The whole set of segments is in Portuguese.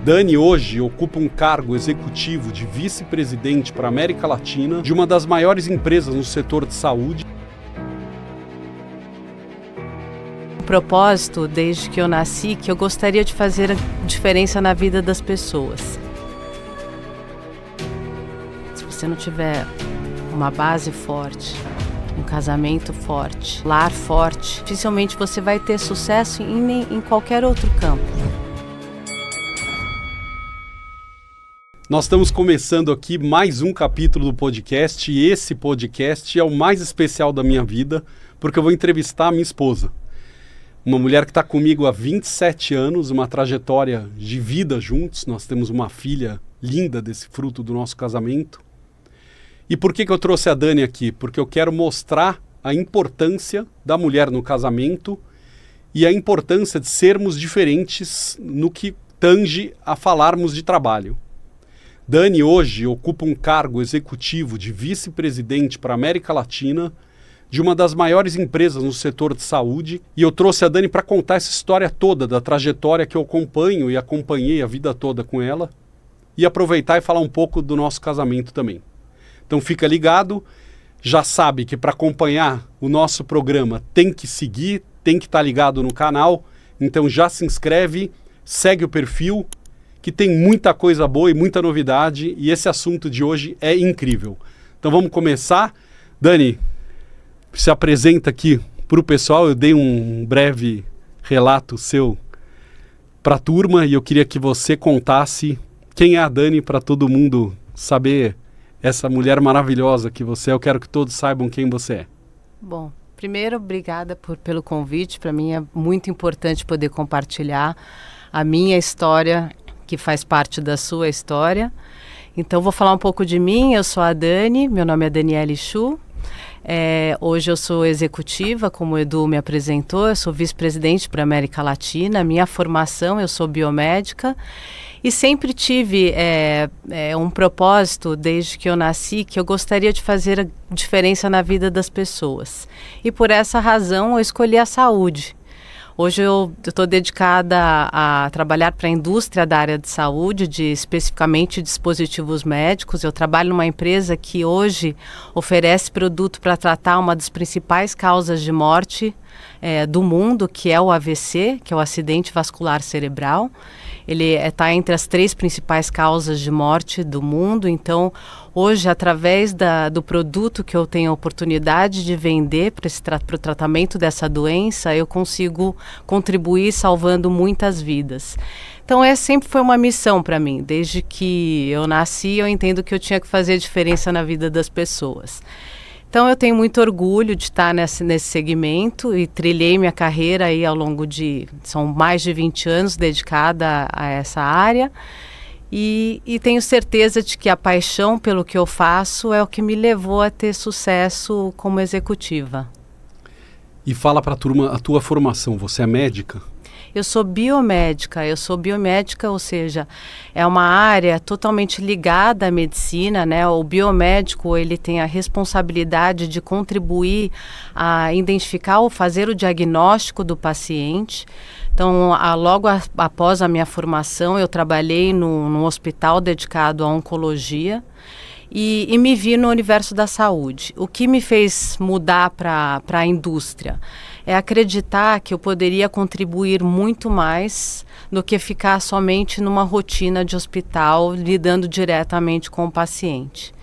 Dani hoje ocupa um cargo executivo de vice-presidente para a América Latina de uma das maiores empresas no setor de saúde. O propósito, desde que eu nasci, que eu gostaria de fazer a diferença na vida das pessoas. Se você não tiver uma base forte, um casamento forte, lar forte, dificilmente você vai ter sucesso em qualquer outro campo. Nós estamos começando aqui mais um capítulo do podcast e esse podcast é o mais especial da minha vida porque eu vou entrevistar a minha esposa. Uma mulher que está comigo há 27 anos, uma trajetória de vida juntos. Nós temos uma filha linda desse fruto do nosso casamento. E por que eu trouxe a Dani aqui? Porque eu quero mostrar a importância da mulher no casamento e a importância de sermos diferentes no que tange a falarmos de trabalho. Dani hoje ocupa um cargo executivo de vice-presidente para a América Latina de uma das maiores empresas no setor de saúde e eu trouxe a Dani para contar essa história toda da trajetória que eu acompanho e acompanhei a vida toda com ela e aproveitar e falar um pouco do nosso casamento também. Então fica ligado, já sabe que para acompanhar o nosso programa tem que seguir, tem que estar ligado no canal, então já se inscreve, segue o perfil, que tem muita coisa boa e muita novidade e esse assunto de hoje é incrível. Então vamos começar. Dani, se apresenta aqui para o pessoal, eu dei um breve relato seu para a turma e eu queria que você contasse quem é a Dani para todo mundo saber essa mulher maravilhosa que você é. Eu quero que todos saibam quem você é. Bom, primeiro, obrigada pelo convite. Para mim é muito importante poder compartilhar a minha história, que faz parte da sua história. Então, vou falar um pouco de mim. Eu sou a Dani, meu nome é Daniele Chu. Hoje eu sou executiva, como o Edu me apresentou, eu sou vice-presidente para a América Latina. Minha formação, eu sou biomédica e sempre tive um propósito, desde que eu nasci, que eu gostaria de fazer a diferença na vida das pessoas. E por essa razão eu escolhi a saúde. Hoje eu estou dedicada a trabalhar para a indústria da área de saúde, especificamente dispositivos médicos. Eu trabalho numa empresa que hoje oferece produto para tratar uma das principais causas de morte do mundo, que é o AVC, que é o acidente vascular cerebral. Ele está entre as 3 principais causas de morte do mundo. Então, hoje, através do produto que eu tenho a oportunidade de vender para o tratamento dessa doença, eu consigo contribuir salvando muitas vidas. Então, sempre foi uma missão para mim. Desde que eu nasci, eu entendo que eu tinha que fazer diferença na vida das pessoas. Então, eu tenho muito orgulho de estar nesse segmento e trilhei minha carreira aí ao longo são mais de 20 anos dedicada a essa área e tenho certeza de que a paixão pelo que eu faço é o que me levou a ter sucesso como executiva. E fala para a turma a tua formação, você é médica? Eu sou biomédica, ou seja, é uma área totalmente ligada à medicina, né? O biomédico, ele tem a responsabilidade de contribuir a identificar ou fazer o diagnóstico do paciente. Então, logo após a minha formação, eu trabalhei num hospital dedicado à oncologia e me vi no universo da saúde. O que me fez mudar para a indústria é acreditar que eu poderia contribuir muito mais do que ficar somente numa rotina de hospital, lidando diretamente com o paciente.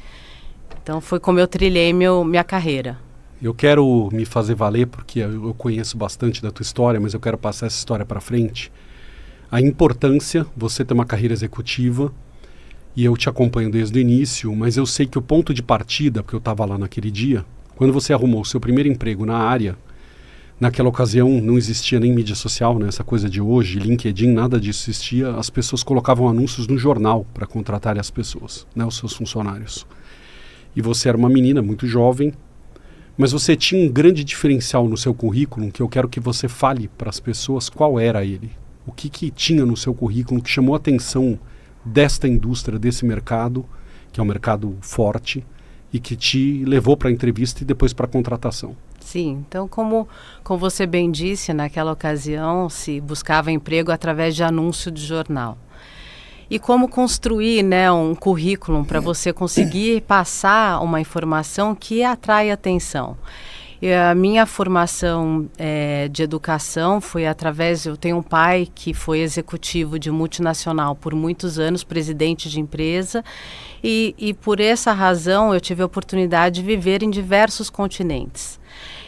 Então foi como eu trilhei minha carreira. Eu quero me fazer valer, porque eu conheço bastante da tua história, mas eu quero passar essa história para frente. A importância, você ter uma carreira executiva, e eu te acompanho desde o início, mas eu sei que o ponto de partida, porque eu estava lá naquele dia, quando você arrumou o seu primeiro emprego na área, naquela ocasião não existia nem mídia social, né? Essa coisa de hoje, LinkedIn, nada disso existia. As pessoas colocavam anúncios no jornal para contratarem as pessoas, né? Os seus funcionários. E você era uma menina muito jovem, mas você tinha um grande diferencial no seu currículo, que eu quero que você fale para as pessoas qual era ele. O que tinha no seu currículo que chamou a atenção desta indústria, desse mercado, que é um mercado forte, e que te levou para a entrevista e depois para a contratação. Sim, então como você bem disse, naquela ocasião se buscava emprego através de anúncio de jornal. e como construir, né, um currículo para você conseguir passar uma informação que atrai atenção. E a minha formação de educação foi através... Eu tenho um pai que foi executivo de multinacional por muitos anos, presidente de empresa, e por essa razão eu tive a oportunidade de viver em diversos continentes.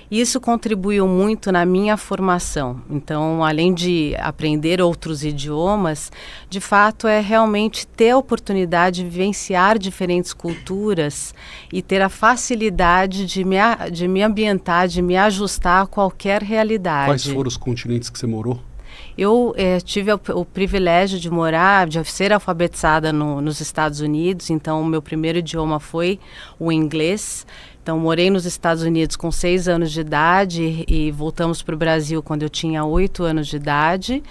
Isso contribuiu muito na minha formação. Então, além de aprender outros idiomas, de fato é realmente ter a oportunidade de vivenciar diferentes culturas e ter a facilidade de me ambientar, de me ajustar a qualquer realidade. Quais foram os continentes que você morou? Eu tive o privilégio de morar, de ser alfabetizada nos Estados Unidos, então o meu primeiro idioma foi o inglês. Então, morei nos Estados Unidos com 6 anos de idade e voltamos para o Brasil quando eu tinha 8 anos de idade.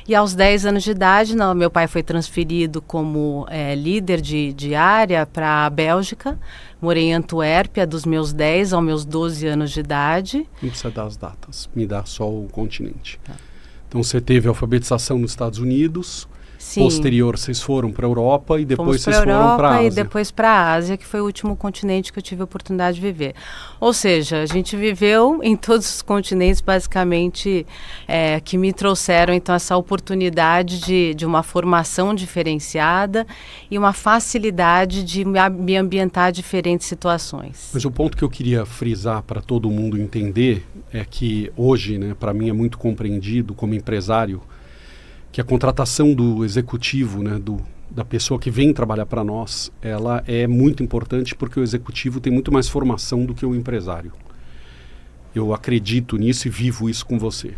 E aos 10 anos de idade, meu pai foi transferido como líder de área para a Bélgica. Morei em Antuérpia dos meus 10 aos meus 12 anos de idade. Não precisa dar as datas, me dá só o continente. Tá. Então, você teve alfabetização nos Estados Unidos. Sim. Posterior, vocês foram para a Europa e depois vocês foram para a Ásia. E depois para a Ásia, que foi o último continente que eu tive a oportunidade de viver. Ou seja, a gente viveu em todos os continentes, basicamente, que me trouxeram, então, essa oportunidade de uma formação diferenciada e uma facilidade de me ambientar a diferentes situações. Mas o ponto que eu queria frisar para todo mundo entender é que hoje, né, para mim é muito compreendido como empresário, que a contratação do executivo, né, da pessoa que vem trabalhar para nós, ela é muito importante porque o executivo tem muito mais formação do que o empresário. Eu acredito nisso e vivo isso com você.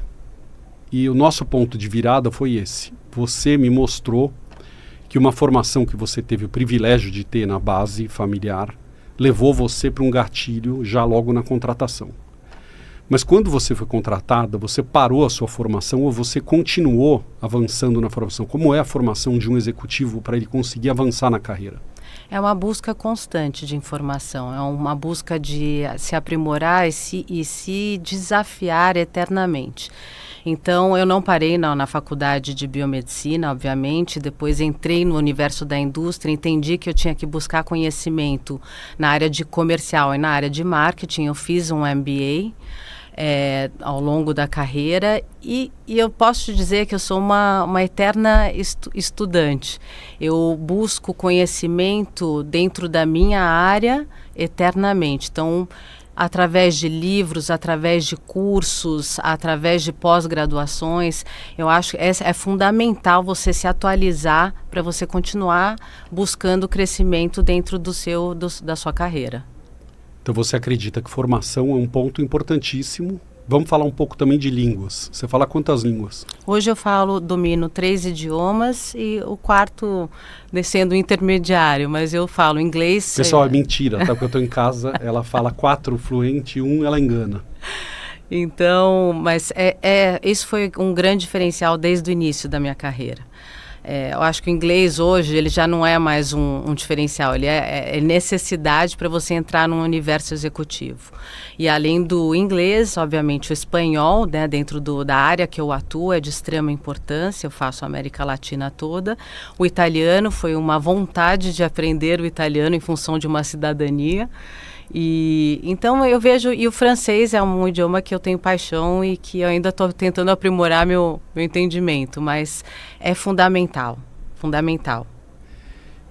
E o nosso ponto de virada foi esse. Você me mostrou que uma formação que você teve o privilégio de ter na base familiar levou você para um gatilho já logo na contratação. Mas quando você foi contratada, você parou a sua formação ou você continuou avançando na formação? Como é a formação de um executivo para ele conseguir avançar na carreira? É uma busca constante de informação, é uma busca de se aprimorar e se desafiar eternamente. Então, eu não parei na faculdade de biomedicina, obviamente, depois entrei no universo da indústria, entendi que eu tinha que buscar conhecimento na área de comercial e na área de marketing. Eu fiz um MBA. Ao longo da carreira e eu posso te dizer que eu sou uma eterna estudante. Eu busco conhecimento dentro da minha área eternamente. Então, através de livros, através de cursos, através de pós-graduações, eu acho que é fundamental você se atualizar para você continuar buscando crescimento dentro da sua carreira. Então você acredita que formação é um ponto importantíssimo. Vamos falar um pouco também de línguas. Você fala quantas línguas? Hoje eu domino 3 idiomas e o quarto sendo intermediário, mas eu falo inglês. Pessoal, é mentira, tá? Porque eu estou em casa, ela fala 4 fluente e 1 ela engana. Então, mas isso foi um grande diferencial desde o início da minha carreira. Eu acho que o inglês hoje ele já não é mais um diferencial, ele é necessidade para você entrar num universo executivo. E além do inglês, obviamente o espanhol, né, dentro da área que eu atuo é de extrema importância, eu faço a América Latina toda. O italiano foi uma vontade de aprender o italiano em função de uma cidadania. E então eu vejo, e o francês é um idioma que eu tenho paixão e que eu ainda estou tentando aprimorar meu entendimento, mas é fundamental.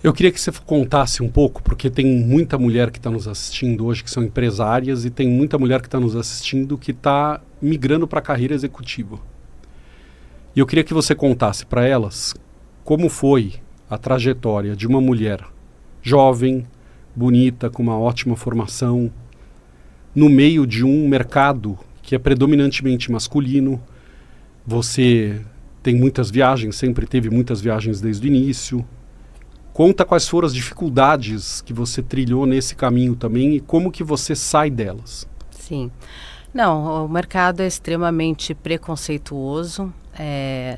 Eu queria que você contasse um pouco, porque tem muita mulher que está nos assistindo hoje que são empresárias e tem muita mulher que está nos assistindo que está migrando para a carreira executiva. E eu queria que você contasse para elas como foi a trajetória de uma mulher jovem, bonita, com uma ótima formação, no meio de um mercado que é predominantemente masculino. Você tem muitas viagens, sempre teve muitas viagens desde o início. Conta quais foram as dificuldades que você trilhou nesse caminho também e como que você sai delas. Sim. Não, o mercado é extremamente preconceituoso.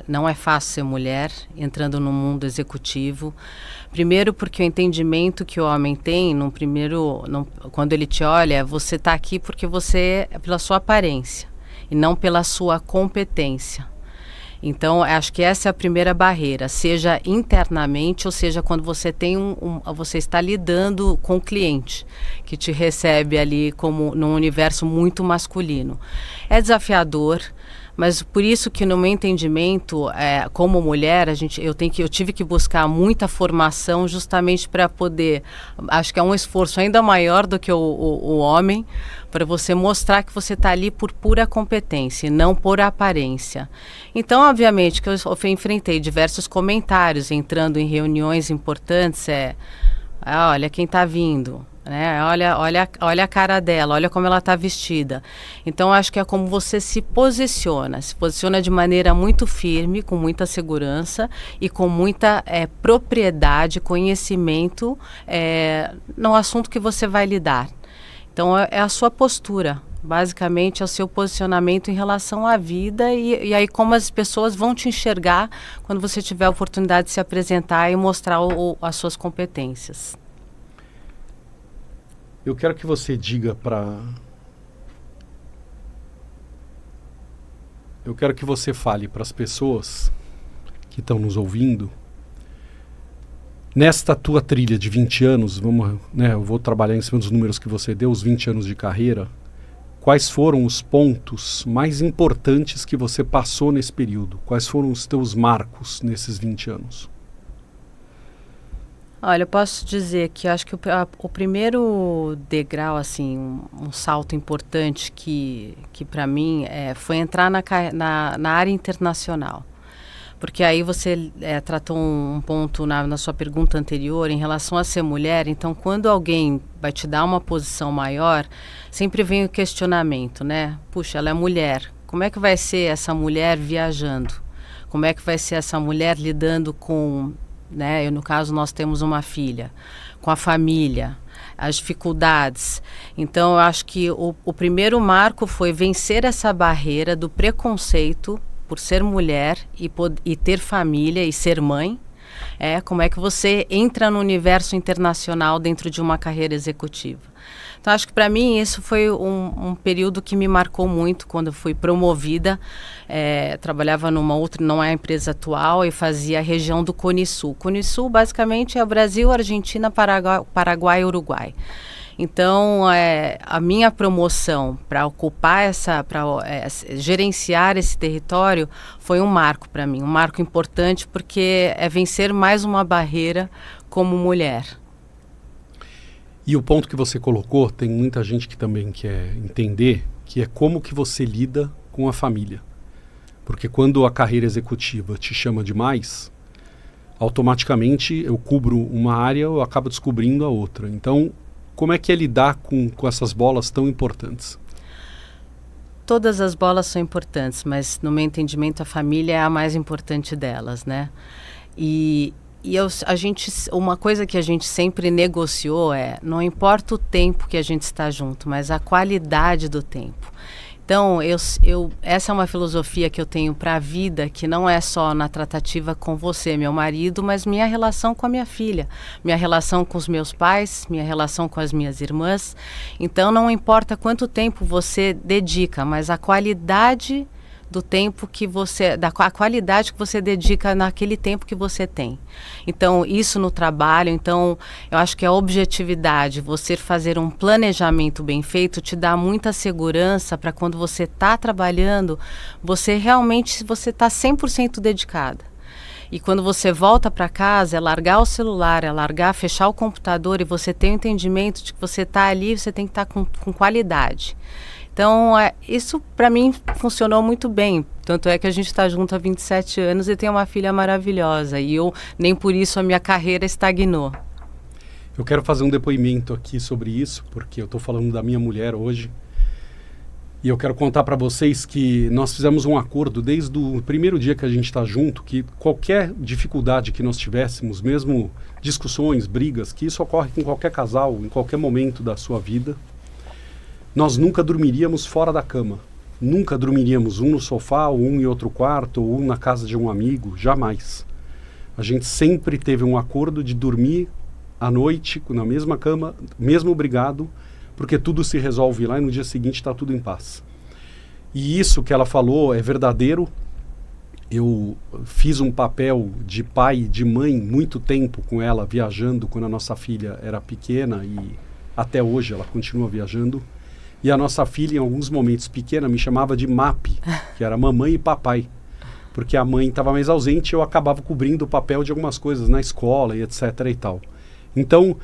Não é fácil ser mulher entrando no mundo executivo. Primeiro porque o entendimento que o homem tem, quando ele te olha, você está aqui porque pela sua aparência e não pela sua competência. Então, acho que essa é a primeira barreira, seja internamente, ou seja, quando você tem você está lidando com o cliente, que te recebe ali como num universo muito masculino. É desafiador, mas por isso que no meu entendimento, como mulher, eu tive que buscar muita formação justamente para poder, acho que é um esforço ainda maior do que o homem, para você mostrar que você está ali por pura competência e não por aparência. Então, obviamente, que eu enfrentei diversos comentários entrando em reuniões importantes, olha quem está vindo. Né? Olha a cara dela, olha como ela está vestida. Então, acho que é como você se posiciona de maneira muito firme, com muita segurança e com muita propriedade, conhecimento no assunto que você vai lidar. Então, é a sua postura, basicamente é o seu posicionamento em relação à vida e aí como as pessoas vão te enxergar quando você tiver a oportunidade de se apresentar e mostrar as suas competências. Eu quero que você diga Eu quero que você fale para as pessoas que estão nos ouvindo, nesta tua trilha de 20 anos, eu vou trabalhar em cima dos números que você deu, os 20 anos de carreira, quais foram os pontos mais importantes que você passou nesse período? Quais foram os teus marcos nesses 20 anos? Olha, eu posso dizer que acho que o primeiro degrau, assim, um salto importante que para mim foi entrar na área internacional. Porque aí você tratou um ponto na sua pergunta anterior em relação a ser mulher. Então, quando alguém vai te dar uma posição maior, sempre vem o questionamento, né? Puxa, ela é mulher. Como é que vai ser essa mulher viajando? Como é que vai ser essa mulher lidando com... Né? No caso, nós temos uma filha, com a família, as dificuldades. Então, eu acho que o primeiro marco foi vencer essa barreira do preconceito por ser mulher e ter família e ser mãe. Como é que você entra no universo internacional dentro de uma carreira executiva. Então, acho que para mim isso foi um período que me marcou muito quando eu fui promovida. Trabalhava numa outra, não é a empresa atual, e fazia a região do Cone Sul. Cone Sul basicamente é o Brasil, Argentina, Paraguai e Uruguai. Então, a minha promoção para ocupar gerenciar esse território foi um marco para mim, um marco importante porque é vencer mais uma barreira como mulher. E o ponto que você colocou, tem muita gente que também quer entender, que é como que você lida com a família. Porque quando a carreira executiva te chama demais, automaticamente eu cubro uma área, eu acabo descobrindo a outra. Então, como é que é lidar com essas bolas tão importantes? Todas as bolas são importantes, mas no meu entendimento a família é a mais importante delas, né? Uma coisa que a gente sempre negociou não importa o tempo que a gente está junto, mas a qualidade do tempo. Então, essa é uma filosofia que eu tenho para a vida, que não é só na tratativa com você, meu marido, mas minha relação com a minha filha, minha relação com os meus pais, minha relação com as minhas irmãs. Então, não importa quanto tempo você dedica, mas a qualidade do tempo a qualidade que você dedica naquele tempo que você tem. Então, isso no trabalho, eu acho que a objetividade, você fazer um planejamento bem feito, te dá muita segurança para quando você está trabalhando, você está 100% dedicada. E quando você volta para casa, é largar o celular, fechar o computador e você tem o entendimento de que você está ali, você tem que estar com qualidade. Então, isso para mim funcionou muito bem. Tanto é que a gente está junto há 27 anos e tem uma filha maravilhosa. E nem por isso a minha carreira estagnou. Eu quero fazer um depoimento aqui sobre isso, porque eu estou falando da minha mulher hoje. E eu quero contar para vocês que nós fizemos um acordo desde o primeiro dia que a gente está junto, que qualquer dificuldade que nós tivéssemos, mesmo discussões, brigas, que isso ocorre com qualquer casal, em qualquer momento da sua vida, nós nunca dormiríamos fora da cama. Nunca dormiríamos um no sofá, ou um em outro quarto, ou um na casa de um amigo. Jamais. A gente sempre teve um acordo de dormir à noite na mesma cama, mesmo brigado, porque tudo se resolve lá e no dia seguinte está tudo em paz. E isso que ela falou é verdadeiro. Eu fiz um papel de pai e de mãe muito tempo com ela, viajando quando a nossa filha era pequena e até hoje ela continua viajando. E a nossa filha, em alguns momentos pequena, me chamava de MAP, que era mamãe e papai. Porque a mãe estava mais ausente e eu acabava cobrindo o papel de algumas coisas na escola e etc. e tal. Então,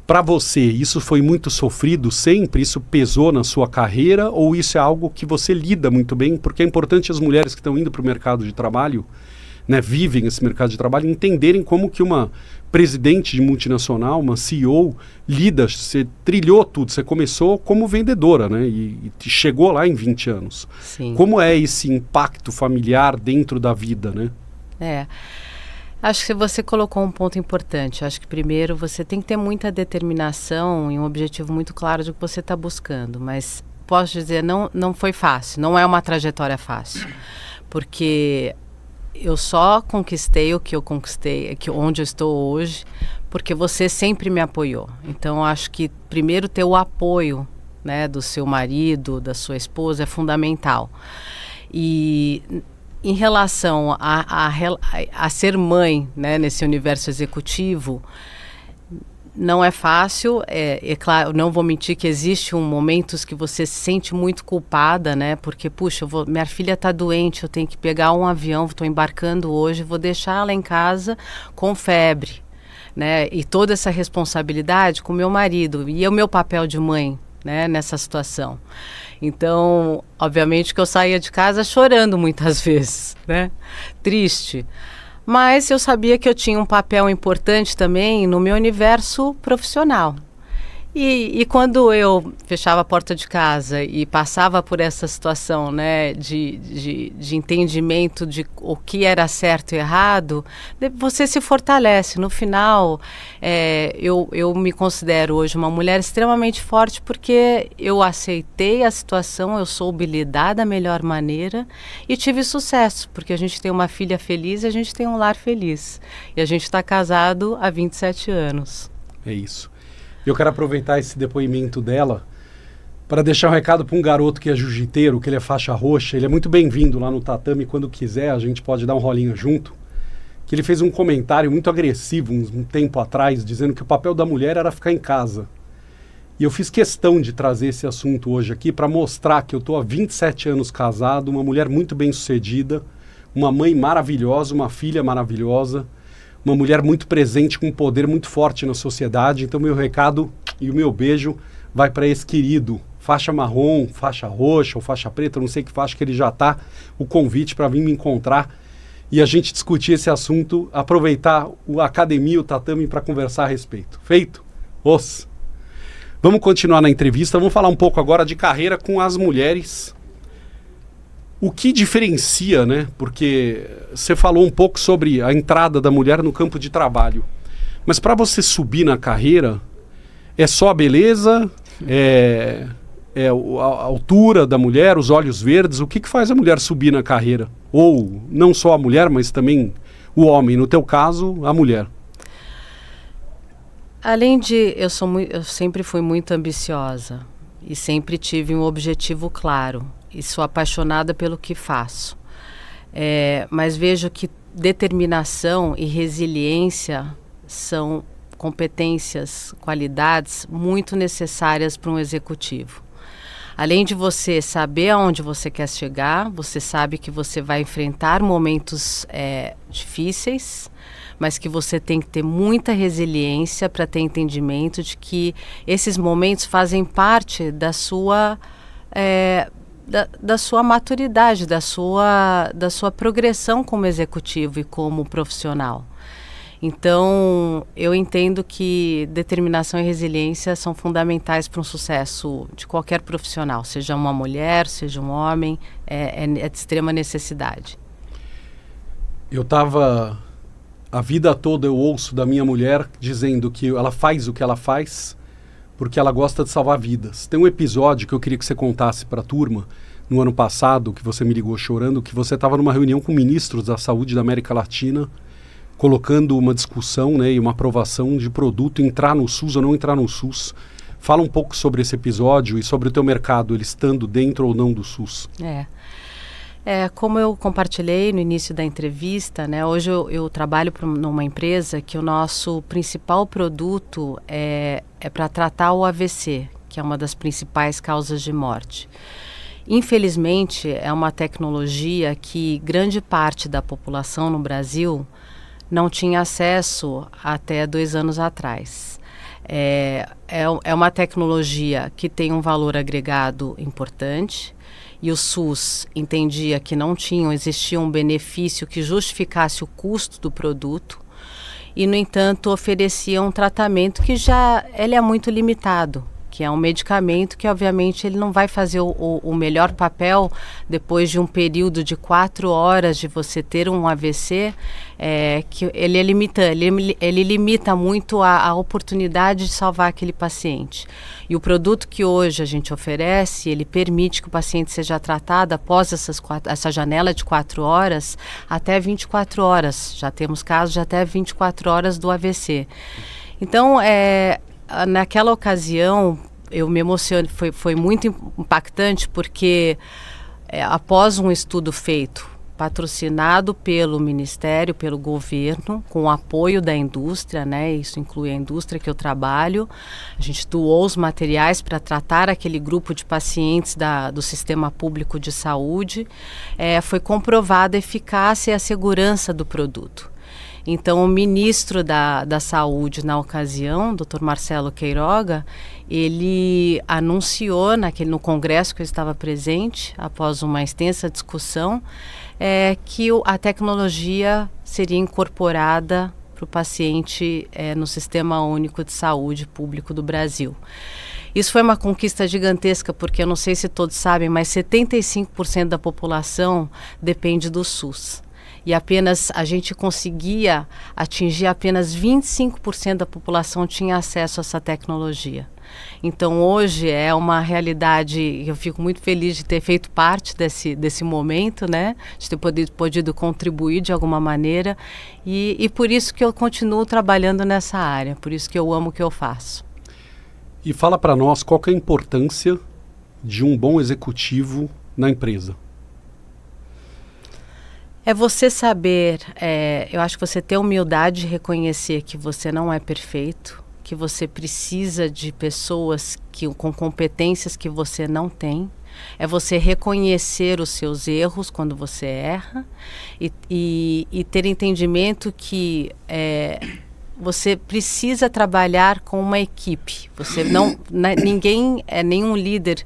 para você, isso foi muito sofrido sempre? Isso pesou na sua carreira? Ou isso é algo que você lida muito bem? Porque é importante as mulheres que estão indo para o mercado de trabalho, né, vivem esse mercado de trabalho, entenderem como que uma presidente de multinacional, uma CEO, lida. Você trilhou tudo, você começou como vendedora, né, e chegou lá em 20 anos. Sim. Como é esse impacto familiar dentro da vida, né? Acho que você colocou um ponto importante. Acho que primeiro você tem que ter muita determinação e um objetivo muito claro do que você está buscando. Mas posso dizer, não foi fácil, não é uma trajetória fácil. Porque eu só conquistei o que eu conquistei, onde eu estou hoje, porque você sempre me apoiou. Então, acho que primeiro ter o apoio, né, do seu marido, da sua esposa é fundamental. E em relação a ser mãe, né, nesse universo executivo, não é fácil. É claro, não vou mentir que existe momentos que você se sente muito culpada, né? Porque, puxa, minha filha está doente, eu tenho que pegar um avião, estou embarcando hoje, vou deixar ela em casa com febre, né? E toda essa responsabilidade com meu marido e o meu papel de mãe, né, nessa situação. Então, obviamente que eu saía de casa chorando muitas vezes, né? Triste. Mas eu sabia que eu tinha um papel importante também no meu universo profissional. E quando eu fechava a porta de casa e passava por essa situação, né, de entendimento de o que era certo e errado, você se fortalece. No final, eu me considero hoje uma mulher extremamente forte porque eu aceitei a situação, eu soube lidar da melhor maneira e tive sucesso, porque a gente tem uma filha feliz e a gente tem um lar feliz. E a gente está casado há 27 anos. É isso. Eu quero aproveitar esse depoimento dela para deixar um recado para um garoto que é jiu-jiteiro, que ele é faixa roxa. Ele é muito bem-vindo lá no tatame. Quando quiser, a gente pode dar um rolinho junto. Que ele fez um comentário muito agressivo um tempo atrás, dizendo que o papel da mulher era ficar em casa. E eu fiz questão de trazer esse assunto hoje aqui para mostrar que eu estou há 27 anos casado, uma mulher muito bem-sucedida, uma mãe maravilhosa, uma filha maravilhosa, uma mulher muito presente, com um poder muito forte na sociedade. Então, meu recado e o meu beijo vai para esse querido, faixa marrom, faixa roxa ou faixa preta, não sei que faixa, que ele já está, o convite para vir me encontrar e a gente discutir esse assunto, aproveitar a academia, o tatame, para conversar a respeito. Feito? Vamos continuar na entrevista, vamos falar um pouco agora de carreira com as mulheres. O que diferencia, né? Porque você falou um pouco sobre a entrada da mulher no campo de trabalho. Mas para você subir na carreira, é só a beleza? A altura da mulher, os olhos verdes? O que faz a mulher subir na carreira? Ou não só a mulher, mas também o homem. No teu caso, a mulher. Além de... Eu sempre fui muito ambiciosa. E sempre tive um objetivo claro. E sou apaixonada pelo que faço. Mas vejo que determinação e resiliência são competências, qualidades muito necessárias para um executivo. Além de você saber aonde você quer chegar, você sabe que você vai enfrentar momentos difíceis, mas que você tem que ter muita resiliência para ter entendimento de que esses momentos fazem parte da sua... Da sua maturidade, da sua progressão como executivo e como profissional. Então, eu entendo que determinação e resiliência são fundamentais para um sucesso de qualquer profissional, seja uma mulher, seja um homem, é de extrema necessidade. A vida toda eu ouço da minha mulher dizendo que ela faz o que ela faz porque ela gosta de salvar vidas. Tem um episódio que eu queria que você contasse para a turma, no ano passado, que você me ligou chorando, que você estava numa reunião com ministros da saúde da América Latina, colocando uma discussão, né, e uma aprovação de produto entrar no SUS ou não entrar no SUS. Fala um pouco sobre esse episódio e sobre o teu mercado, ele estando dentro ou não do SUS. Como eu compartilhei no início da entrevista, né, hoje eu trabalho numa empresa que o nosso principal produto é para tratar o AVC, que é uma das principais causas de morte. Infelizmente, é uma tecnologia que grande parte da população no Brasil não tinha acesso até 2 anos atrás. É uma tecnologia que tem um valor agregado importante, e o SUS entendia que não existia um benefício que justificasse o custo do produto, e, no entanto, oferecia um tratamento que ele é muito limitado, que é um medicamento que, obviamente, ele não vai fazer o melhor papel depois de um período de 4 horas de você ter um AVC, que ele limita muito a oportunidade de salvar aquele paciente. E o produto que hoje a gente oferece, ele permite que o paciente seja tratado após essa janela de 4 horas até 24 horas. Já temos casos de até 24 horas do AVC. Então, naquela ocasião, eu me emocionei, foi muito impactante, porque após um estudo feito, patrocinado pelo Ministério, pelo governo, com o apoio da indústria, né? Isso inclui a indústria que eu trabalho, a gente doou os materiais para tratar aquele grupo de pacientes do Sistema Público de Saúde, foi comprovada a eficácia e a segurança do produto. Então, o ministro da Saúde, na ocasião, Dr. Marcelo Queiroga, ele anunciou no congresso que eu estava presente, após uma extensa discussão, que a tecnologia seria incorporada para o paciente no Sistema Único de Saúde Público do Brasil. Isso foi uma conquista gigantesca, porque eu não sei se todos sabem, mas 75% da população depende do SUS. E a gente conseguia atingir apenas 25% da população tinha acesso a essa tecnologia. Então, hoje é uma realidade, eu fico muito feliz de ter feito parte desse momento, né? De ter podido contribuir de alguma maneira, e por isso que eu continuo trabalhando nessa área, por isso que eu amo o que eu faço. E fala para nós qual que é a importância de um bom executivo na empresa. É você saber, eu acho que você ter humildade de reconhecer que você não é perfeito, que você precisa de pessoas com competências que você não tem. É você reconhecer os seus erros quando você erra e ter entendimento que você precisa trabalhar com uma equipe. Você nenhum líder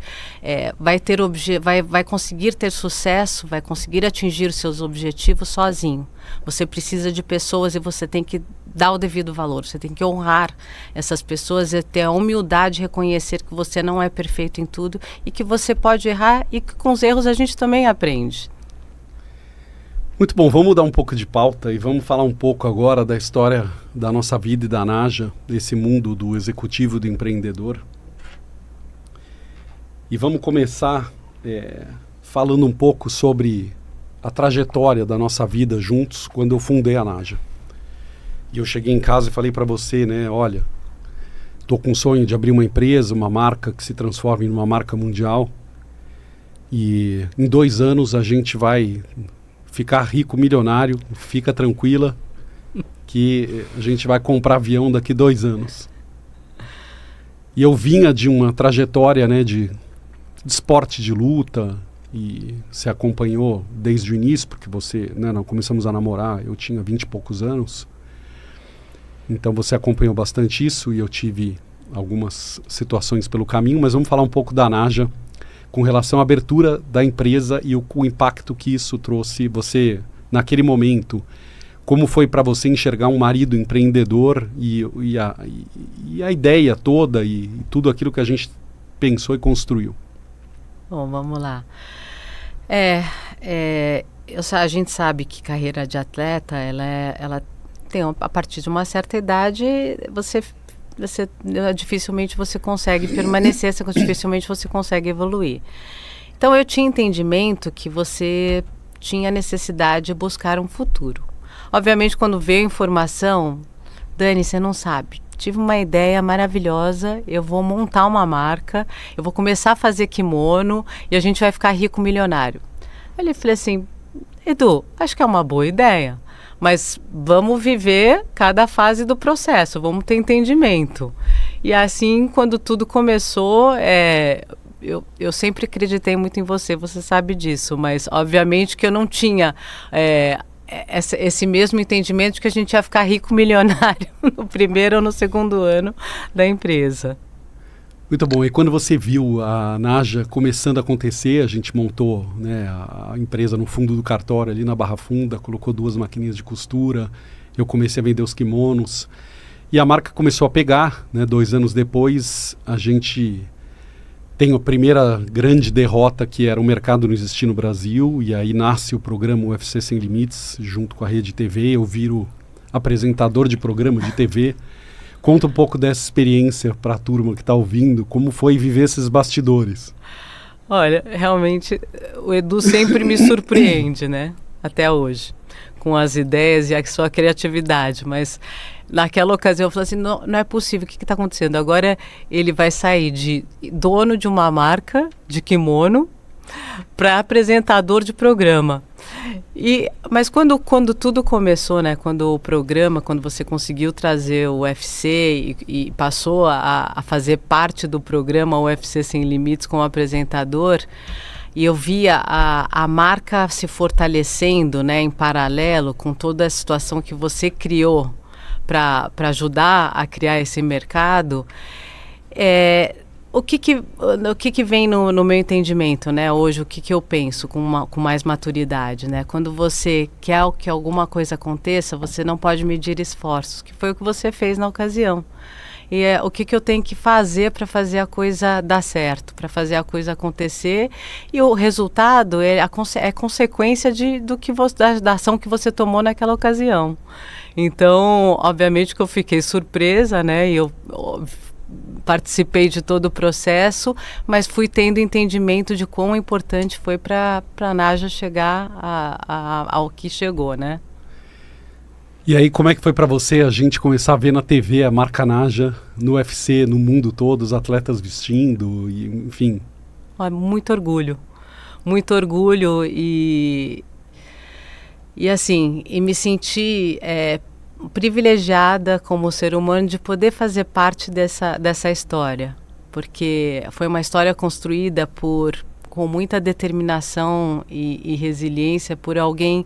vai conseguir ter sucesso, vai conseguir atingir os seus objetivos sozinho. Você precisa de pessoas e você tem que dar o devido valor. Você tem que honrar essas pessoas e ter a humildade de reconhecer que você não é perfeito em tudo e que você pode errar e que com os erros a gente também aprende. Muito bom, vamos mudar um pouco de pauta e vamos falar um pouco agora da história da nossa vida e da Naja, desse mundo do executivo e do empreendedor. E vamos começar falando um pouco sobre a trajetória da nossa vida juntos quando eu fundei a Naja. E eu cheguei em casa e falei para você, né, olha, estou com um sonho de abrir uma empresa, uma marca que se transforme em uma marca mundial, e em 2 anos a gente vai ficar rico, milionário, fica tranquila que a gente vai comprar avião daqui 2 anos. E eu vinha de uma trajetória, né, de esporte de luta, e se acompanhou desde o início, porque você, né, nós começamos a namorar, eu tinha 20 e poucos anos, então você acompanhou bastante isso, e eu tive algumas situações pelo caminho, mas vamos falar um pouco da Naja, com relação à abertura da empresa e o impacto que isso trouxe você naquele momento. Como foi para você enxergar um marido empreendedor e a ideia toda e tudo aquilo que a gente pensou e construiu? Bom, vamos lá. A gente sabe que carreira de atleta, ela tem, a partir de uma certa idade, dificilmente você consegue permanecer, dificilmente você consegue evoluir. Então, eu tinha entendimento que você tinha necessidade de buscar um futuro. Obviamente, quando veio a informação, Dani, você não sabe, tive uma ideia maravilhosa, eu vou montar uma marca, eu vou começar a fazer kimono e a gente vai ficar rico, milionário. Olha, eu falei assim, Edu, acho que é uma boa ideia, mas vamos viver cada fase do processo, vamos ter entendimento. E assim, quando tudo começou, eu sempre acreditei muito em você, você sabe disso, mas obviamente que eu não tinha esse mesmo entendimento de que a gente ia ficar rico milionário no primeiro ou no segundo ano da empresa. Muito bom. E quando você viu a Naja começando a acontecer, a gente montou, né, a empresa no fundo do cartório, ali na Barra Funda, colocou 2 maquininhas de costura, eu comecei a vender os kimonos, e a marca começou a pegar, né? 2 anos depois, a gente tem a primeira grande derrota, que era o mercado não existir no Brasil, e aí nasce o programa UFC Sem Limites, junto com a Rede TV, eu viro apresentador de programa de TV. Conta um pouco dessa experiência para a turma que está ouvindo, como foi viver esses bastidores. Olha, realmente, o Edu sempre me surpreende, né? Até hoje, com as ideias e a sua criatividade, mas naquela ocasião eu falei assim, não, não é possível, o que está acontecendo? Agora ele vai sair de dono de uma marca de kimono para apresentador de programa. Mas quando tudo começou, né, quando você conseguiu trazer o UFC e passou a fazer parte do programa UFC Sem Limites como apresentador, e eu via a marca se fortalecendo, né, em paralelo com toda a situação que você criou para ajudar a criar esse mercado, o que vem no meu entendimento, né? Hoje, o que eu penso com mais maturidade, né? Quando você quer que alguma coisa aconteça, você não pode medir esforços, que foi o que você fez na ocasião. E o que eu tenho que fazer para fazer a coisa dar certo, para fazer a coisa acontecer. E o resultado é consequência da ação que você tomou naquela ocasião. Então, obviamente que eu fiquei surpresa, né? E eu participei de todo o processo, mas fui tendo entendimento de quão importante foi para a Naja chegar ao que chegou, né? E aí, como é que foi para você a gente começar a ver na TV a marca Naja, no UFC, no mundo todo, os atletas vestindo, e, enfim? Muito orgulho e assim, e me senti privilegiada como ser humano de poder fazer parte dessa história, porque foi uma história construída com muita determinação e resiliência por alguém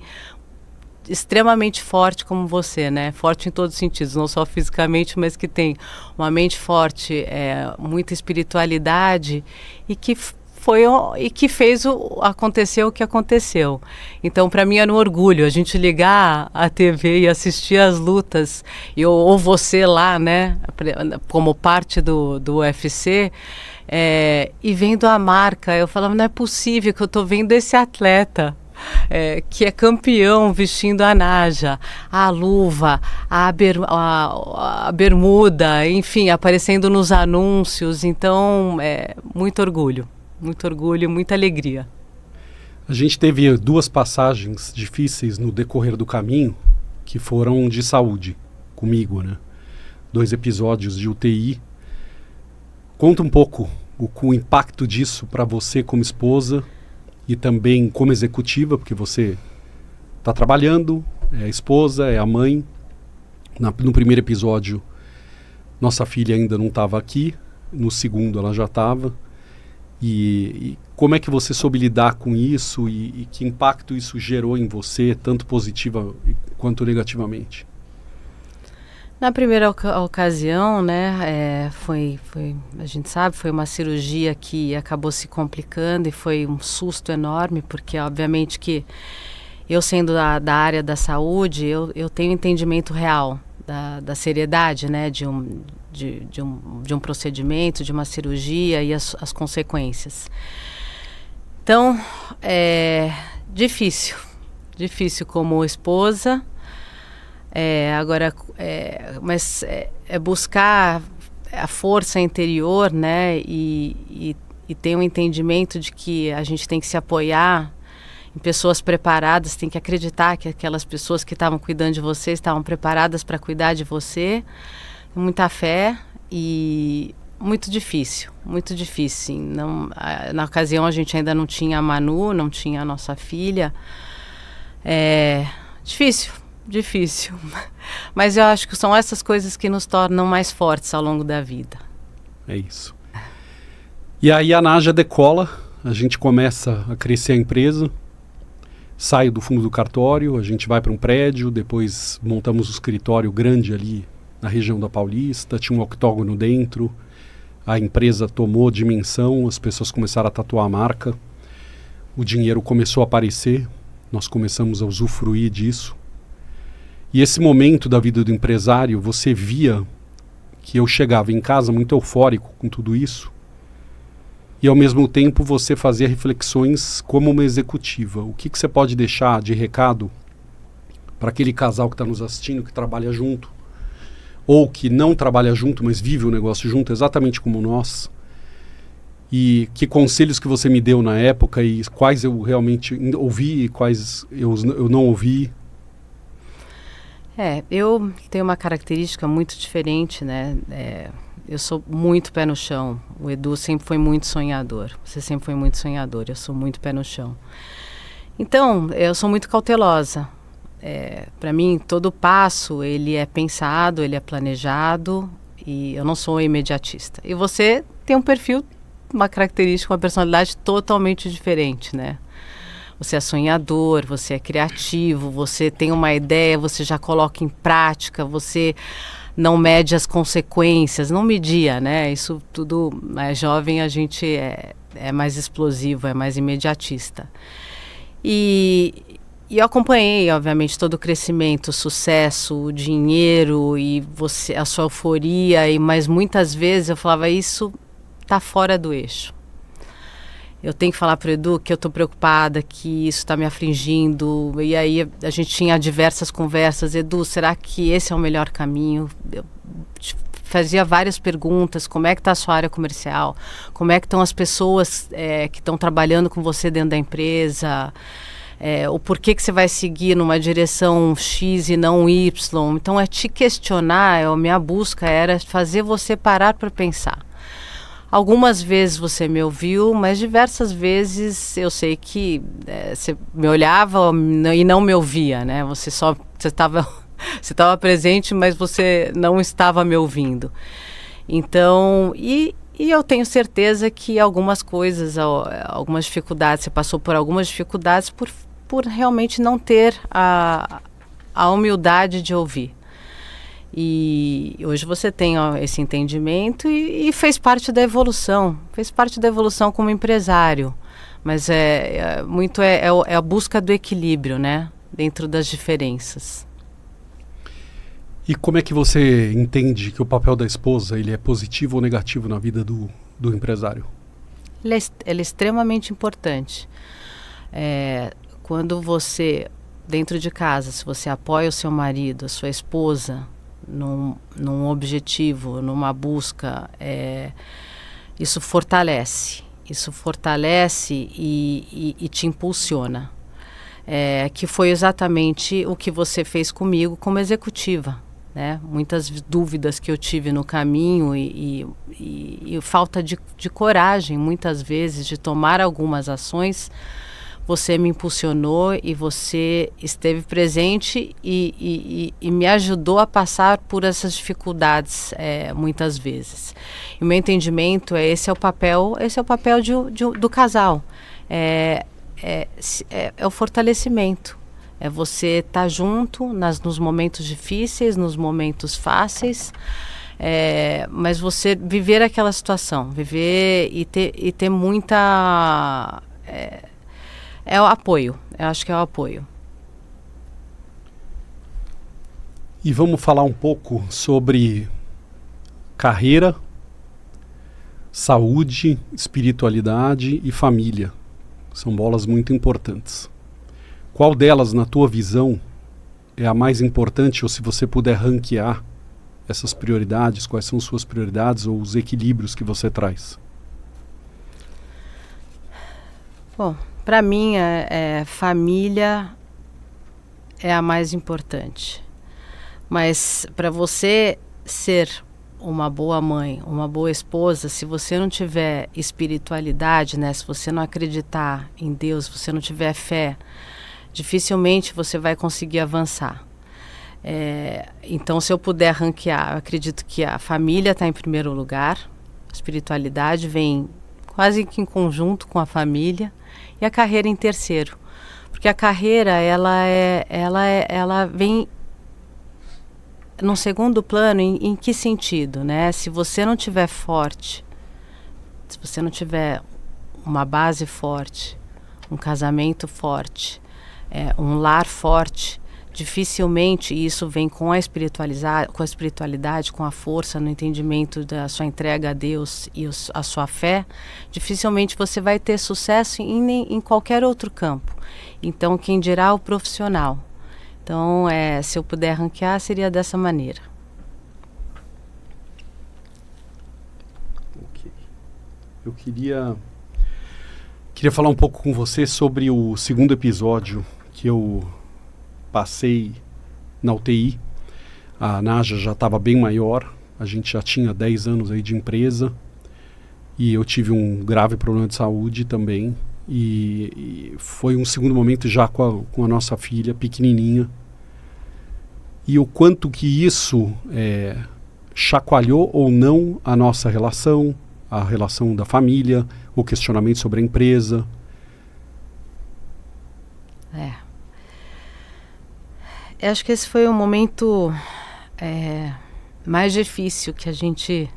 extremamente forte como você, né? Forte em todos os sentidos, não só fisicamente, mas que tem uma mente forte, muita espiritualidade e que fez acontecer o que aconteceu. Então, para mim, era um orgulho a gente ligar a TV e assistir as lutas, ou você lá, né, como parte do UFC, e vendo a marca, eu falava, não é possível que eu estou vendo esse atleta que é campeão vestindo a Naja, a luva, a bermuda, enfim, aparecendo nos anúncios. Então, muito orgulho, muita alegria. A gente teve 2 passagens difíceis no decorrer do caminho, que foram de saúde, comigo, né? 2 episódios de UTI. Conta um pouco o impacto disso para você como esposa e também como executiva, porque você está trabalhando, é a esposa, é a mãe. No primeiro episódio, nossa filha ainda não estava aqui, no segundo ela já estava. E como é que você soube lidar com isso e que impacto isso gerou em você, tanto positiva quanto negativamente? Na primeira ocasião, né, a gente sabe, foi uma cirurgia que acabou se complicando e foi um susto enorme, porque obviamente que eu sendo da área da saúde, eu tenho entendimento real da seriedade, né, de um procedimento, de uma cirurgia e as consequências. Então, difícil como esposa. Mas buscar a força interior, né, e ter um entendimento de que a gente tem que se apoiar em pessoas preparadas, tem que acreditar que aquelas pessoas que estavam cuidando de você estavam preparadas para cuidar de você, muita fé e muito difícil, muito difícil. Não, na ocasião a gente ainda não tinha a Manu, não tinha a nossa filha. Difícil, difícil. Mas eu acho que são essas coisas que nos tornam mais fortes ao longo da vida. É isso. E aí a Naja decola, a gente começa a crescer a empresa, sai do fundo do cartório, a gente vai para um prédio, depois montamos um escritório grande ali na região da Paulista, tinha um octógono dentro, a empresa tomou dimensão, as pessoas começaram a tatuar a marca, o dinheiro começou a aparecer, nós começamos a usufruir disso. E esse momento da vida do empresário, você via que eu chegava em casa muito eufórico com tudo isso, e ao mesmo tempo você fazia reflexões como uma executiva. O que você pode deixar de recado para aquele casal que está nos assistindo, que trabalha junto, ou que não trabalha junto, mas vive o negócio junto, exatamente como nós? E que conselhos que você me deu na época e quais eu realmente ouvi e quais eu não ouvi? Eu tenho uma característica muito diferente, né? Eu sou muito pé no chão. O Edu sempre foi muito sonhador. Você sempre foi muito sonhador. Eu sou muito pé no chão. Então, eu sou muito cautelosa. Para mim, todo passo, ele é pensado, ele é planejado, e eu não sou imediatista. E você tem um perfil, uma característica, uma personalidade totalmente diferente, né? Você é sonhador, você é criativo, você tem uma ideia, você já coloca em prática, você não mede as consequências, não media, né? Isso tudo, mais jovem, a gente é mais explosivo, é mais imediatista. E eu acompanhei, obviamente, todo o crescimento, o sucesso, o dinheiro e a sua euforia, mas muitas vezes eu falava, isso está fora do eixo. Eu tenho que falar para o Edu que eu estou preocupada, que isso está me afligindo. E aí a gente tinha diversas conversas. Edu, será que esse é o melhor caminho? Eu fazia várias perguntas. Como é que está a sua área comercial? Como é que estão as pessoas que estão trabalhando com você dentro da empresa? O porquê que você vai seguir numa direção X e não Y? Então, te questionar, a minha busca era fazer você parar para pensar. Algumas vezes você me ouviu, mas diversas vezes eu sei que você me olhava e não me ouvia, né? Você estava presente, mas você não estava me ouvindo. Então, e eu tenho certeza que algumas coisas, algumas dificuldades, você passou por algumas dificuldades por realmente não ter a humildade de ouvir. E hoje você tem esse entendimento e fez parte da evolução como empresário, mas muito a busca do equilíbrio, né, dentro das diferenças. E como é que você entende que o papel da esposa ele é positivo ou negativo na vida do empresário? Ele é extremamente importante. Quando você, dentro de casa, se você apoia o seu marido, a sua esposa, num objetivo, numa busca, isso fortalece e te impulsiona. Que foi exatamente o que você fez comigo como executiva, né? Muitas dúvidas que eu tive no caminho e falta de coragem, muitas vezes, de tomar algumas ações. Você me impulsionou e você esteve presente e me ajudou a passar por essas dificuldades muitas vezes. E o meu entendimento esse é o papel do casal. É o fortalecimento. É você estar junto nos momentos difíceis, nos momentos fáceis. Mas você viver aquela situação, viver e ter muita... É o apoio, eu acho que é o apoio. E vamos falar um pouco sobre carreira, saúde, espiritualidade e família. São bolas muito importantes. Qual delas, na tua visão, é a mais importante, ou se você puder ranquear essas prioridades, quais são suas prioridades ou os equilíbrios que você traz? Bom, para mim, família é a mais importante. Mas para você ser uma boa mãe, uma boa esposa, se você não tiver espiritualidade, né? Se você não acreditar em Deus, se você não tiver fé, dificilmente você vai conseguir avançar. Então, se eu puder ranquear, eu acredito que a família está em primeiro lugar, a espiritualidade vem quase que em conjunto com a família, e a carreira em terceiro. Porque a carreira, ela vem no segundo plano, em que sentido, né? Se você não tiver forte, se você não tiver uma base forte, um casamento forte, um lar forte, dificilmente isso vem com a espiritualidade, com a força no entendimento da sua entrega a Deus e a sua fé, dificilmente você vai ter sucesso em qualquer outro campo. Então, quem dirá o profissional. Então, se eu puder ranquear, seria dessa maneira. Ok. Eu queria falar um pouco com você sobre o segundo episódio que eu passei na UTI. A Naja já estava bem maior, a gente já tinha 10 anos aí de empresa e eu tive um grave problema de saúde também. E foi um segundo momento já com a nossa filha pequenininha, e o quanto que isso chacoalhou ou não a nossa relação, a relação da família, o questionamento sobre a empresa. Eu acho que esse foi o momento mais difícil que a gente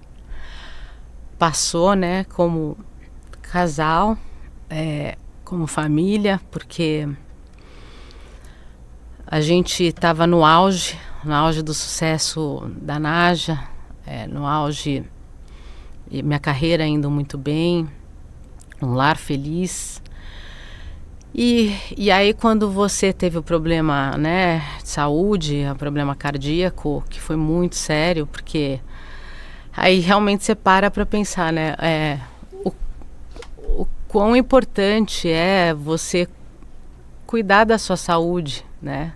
passou, né, como casal, como família, porque a gente estava no auge do sucesso da Naja, no auge, e minha carreira indo muito bem, um lar feliz. E aí quando você teve o problema, né, de saúde, o problema cardíaco, que foi muito sério, porque aí realmente você para pensar, né, o quão importante é você cuidar da sua saúde, né?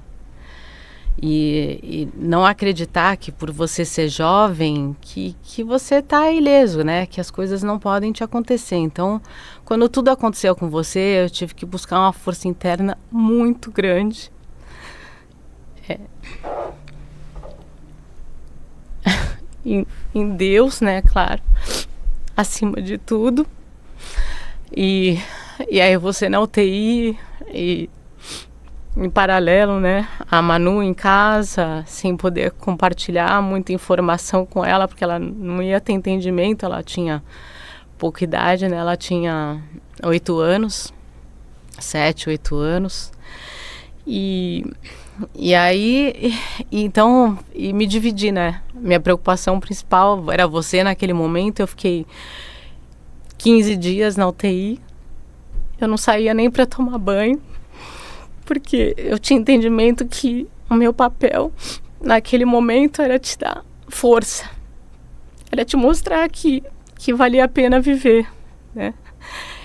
E não acreditar que por você ser jovem, que você está ileso, né? Que as coisas não podem te acontecer. Então, quando tudo aconteceu com você, eu tive que buscar uma força interna muito grande. Em Deus, né? Claro. Acima de tudo. E aí você na UTI e em paralelo, né, a Manu em casa, sem poder compartilhar muita informação com ela, porque ela não ia ter entendimento, ela tinha pouca idade, né, ela tinha 8 anos, 7, 8 anos, e aí, então, me dividi, né, minha preocupação principal era você naquele momento. Eu fiquei 15 dias na UTI, eu não saía nem para tomar banho, porque eu tinha entendimento que o meu papel naquele momento era te dar força, era te mostrar que valia a pena viver, né?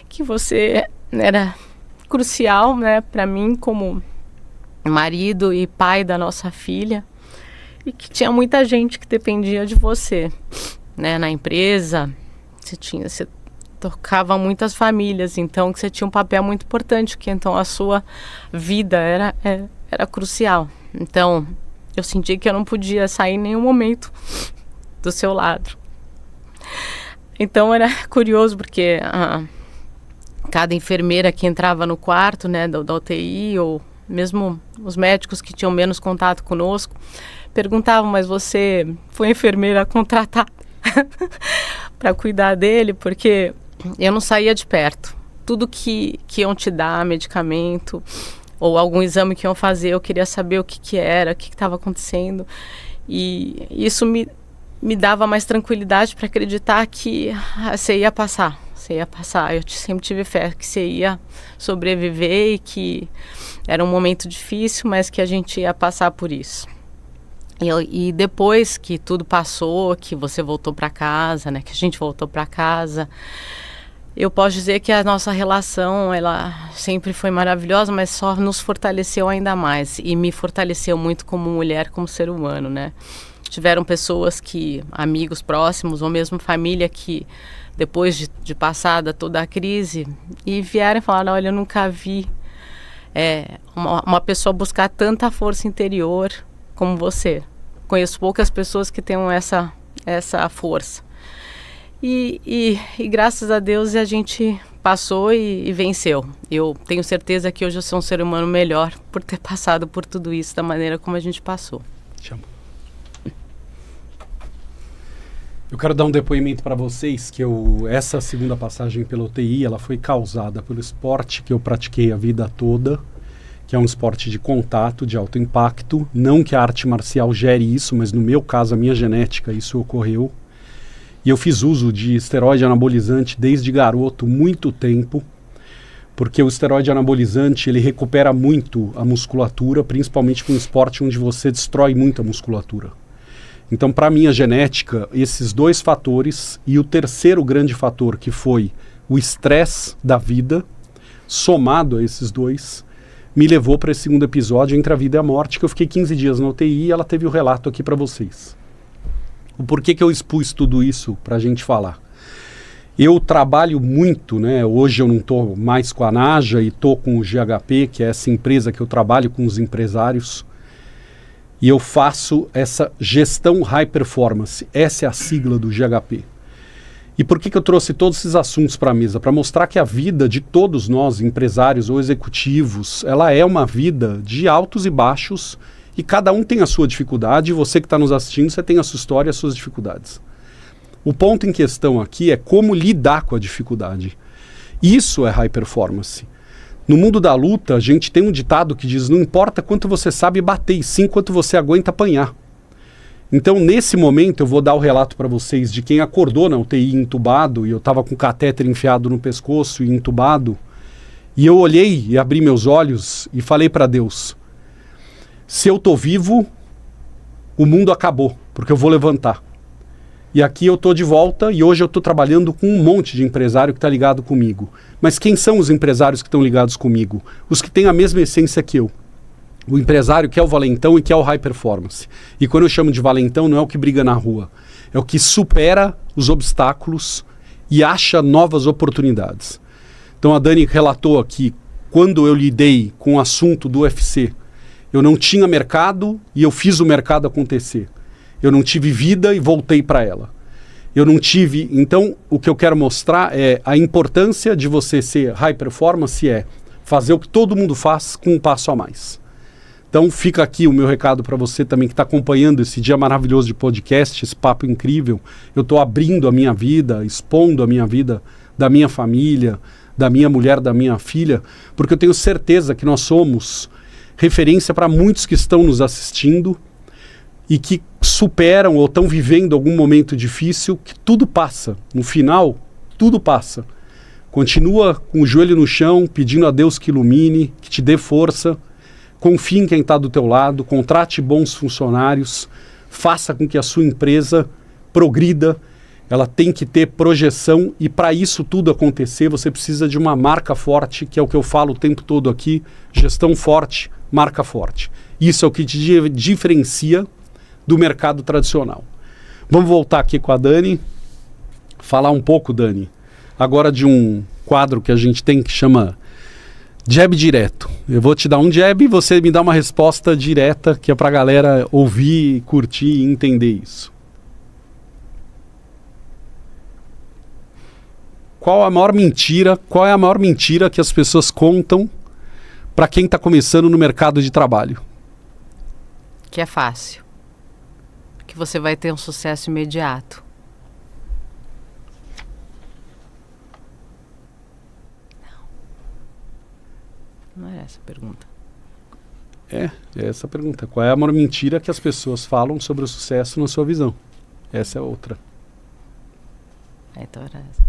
Que você era crucial, né, para mim como marido e pai da nossa filha, e que tinha muita gente que dependia de você, né? Na empresa você tocava muitas famílias, então que você tinha um papel muito importante, que então a sua vida era crucial. Então eu senti que eu não podia sair em nenhum momento do seu lado. Então era curioso, porque cada enfermeira que entrava no quarto, né, da UTI, ou mesmo os médicos que tinham menos contato conosco, perguntavam: mas você foi enfermeira contratada para cuidar dele? Porque eu não saía de perto. Tudo que iam te dar, medicamento ou algum exame que iam fazer, eu queria saber o que era, o que estava acontecendo. E isso me dava mais tranquilidade para acreditar que você ia passar. Eu sempre tive fé que você ia sobreviver e que era um momento difícil, mas que a gente ia passar por isso. E depois que tudo passou, que você voltou para casa, né, que a gente voltou para casa, eu posso dizer que a nossa relação, ela sempre foi maravilhosa, mas só nos fortaleceu ainda mais. E me fortaleceu muito como mulher, como ser humano, né? tiveram pessoas amigos próximos, ou mesmo família que, depois de passada toda a crise, e vieram e falaram, olha, eu nunca vi uma pessoa buscar tanta força interior como você. Conheço poucas pessoas que tenham essa força. E graças a Deus a gente passou e venceu. Eu tenho certeza que hoje eu sou um ser humano melhor por ter passado por tudo isso da maneira como a gente passou. Chama. Eu quero dar um depoimento para vocês que essa segunda passagem pela UTI, ela foi causada pelo esporte que eu pratiquei a vida toda, que é um esporte de contato, de alto impacto. Não que a arte marcial gere isso, mas no meu caso, a minha genética, isso ocorreu. E eu fiz uso de esteroide anabolizante desde garoto, muito tempo, porque o esteroide anabolizante, ele recupera muito a musculatura, principalmente com um esporte onde você destrói muito a musculatura. Então, para a minha genética, esses dois fatores, e o terceiro grande fator, que foi o estresse da vida, somado a esses dois, me levou para esse segundo episódio, Entre a Vida e a Morte, que eu fiquei 15 dias na UTI e ela teve o relato aqui para vocês. O porquê que eu expus tudo isso para a gente falar? Eu trabalho muito, né? Hoje eu não estou mais com a Naja e estou com o GHP, que é essa empresa que eu trabalho com os empresários. E eu faço essa gestão high performance. Essa é a sigla do GHP. E por que eu trouxe todos esses assuntos para a mesa? Para mostrar que a vida de todos nós, empresários ou executivos, ela é uma vida de altos e baixos, e cada um tem a sua dificuldade, e você que está nos assistindo, você tem a sua história e as suas dificuldades. O ponto em questão aqui é como lidar com a dificuldade. Isso é high performance. No mundo da luta, a gente tem um ditado que diz, não importa quanto você sabe bater, e sim quanto você aguenta apanhar. Então, nesse momento, eu vou dar o relato para vocês de quem acordou na UTI entubado, e eu estava com o catéter enfiado no pescoço e entubado, e eu olhei e abri meus olhos e falei para Deus, se eu estou vivo, o mundo acabou, porque eu vou levantar. E aqui eu estou de volta e hoje eu estou trabalhando com um monte de empresário que está ligado comigo. Mas quem são os empresários que estão ligados comigo? Os que têm a mesma essência que eu. O empresário que é o valentão e que é o high performance. E quando eu chamo de valentão, não é o que briga na rua. É o que supera os obstáculos e acha novas oportunidades. Então a Dani relatou aqui, quando eu lidei com o assunto do UFC, eu não tinha mercado e eu fiz o mercado acontecer. Eu não tive vida e voltei para ela. Eu não tive... Então, o que eu quero mostrar é a importância de você ser high performance é fazer o que todo mundo faz com um passo a mais. Então, fica aqui o meu recado para você também que está acompanhando esse dia maravilhoso de podcast, esse papo incrível. Eu estou abrindo a minha vida, expondo a minha vida da minha família, da minha mulher, da minha filha, porque eu tenho certeza que nós somos referência para muitos que estão nos assistindo e que superam ou estão vivendo algum momento difícil, que tudo passa. No final, tudo passa. Continua com o joelho no chão, pedindo a Deus que ilumine, que te dê força. Confie em quem está do teu lado, contrate bons funcionários, faça com que a sua empresa progrida. Ela tem que ter projeção e para isso tudo acontecer, você precisa de uma marca forte, que é o que eu falo o tempo todo aqui, gestão forte, marca forte. Isso é o que te diferencia do mercado tradicional. Vamos voltar aqui com a Dani, falar um pouco, Dani, agora de um quadro que a gente tem que chama Jab Direto. Eu vou te dar um jab e você me dá uma resposta direta, que é para a galera ouvir, curtir e entender isso. Qual é a maior mentira que as pessoas contam para quem está começando no mercado de trabalho? Que é fácil. Que você vai ter um sucesso imediato. Não é essa a pergunta. É essa a pergunta. Qual é a maior mentira que as pessoas falam sobre o sucesso na sua visão? Essa é outra. Então era essa.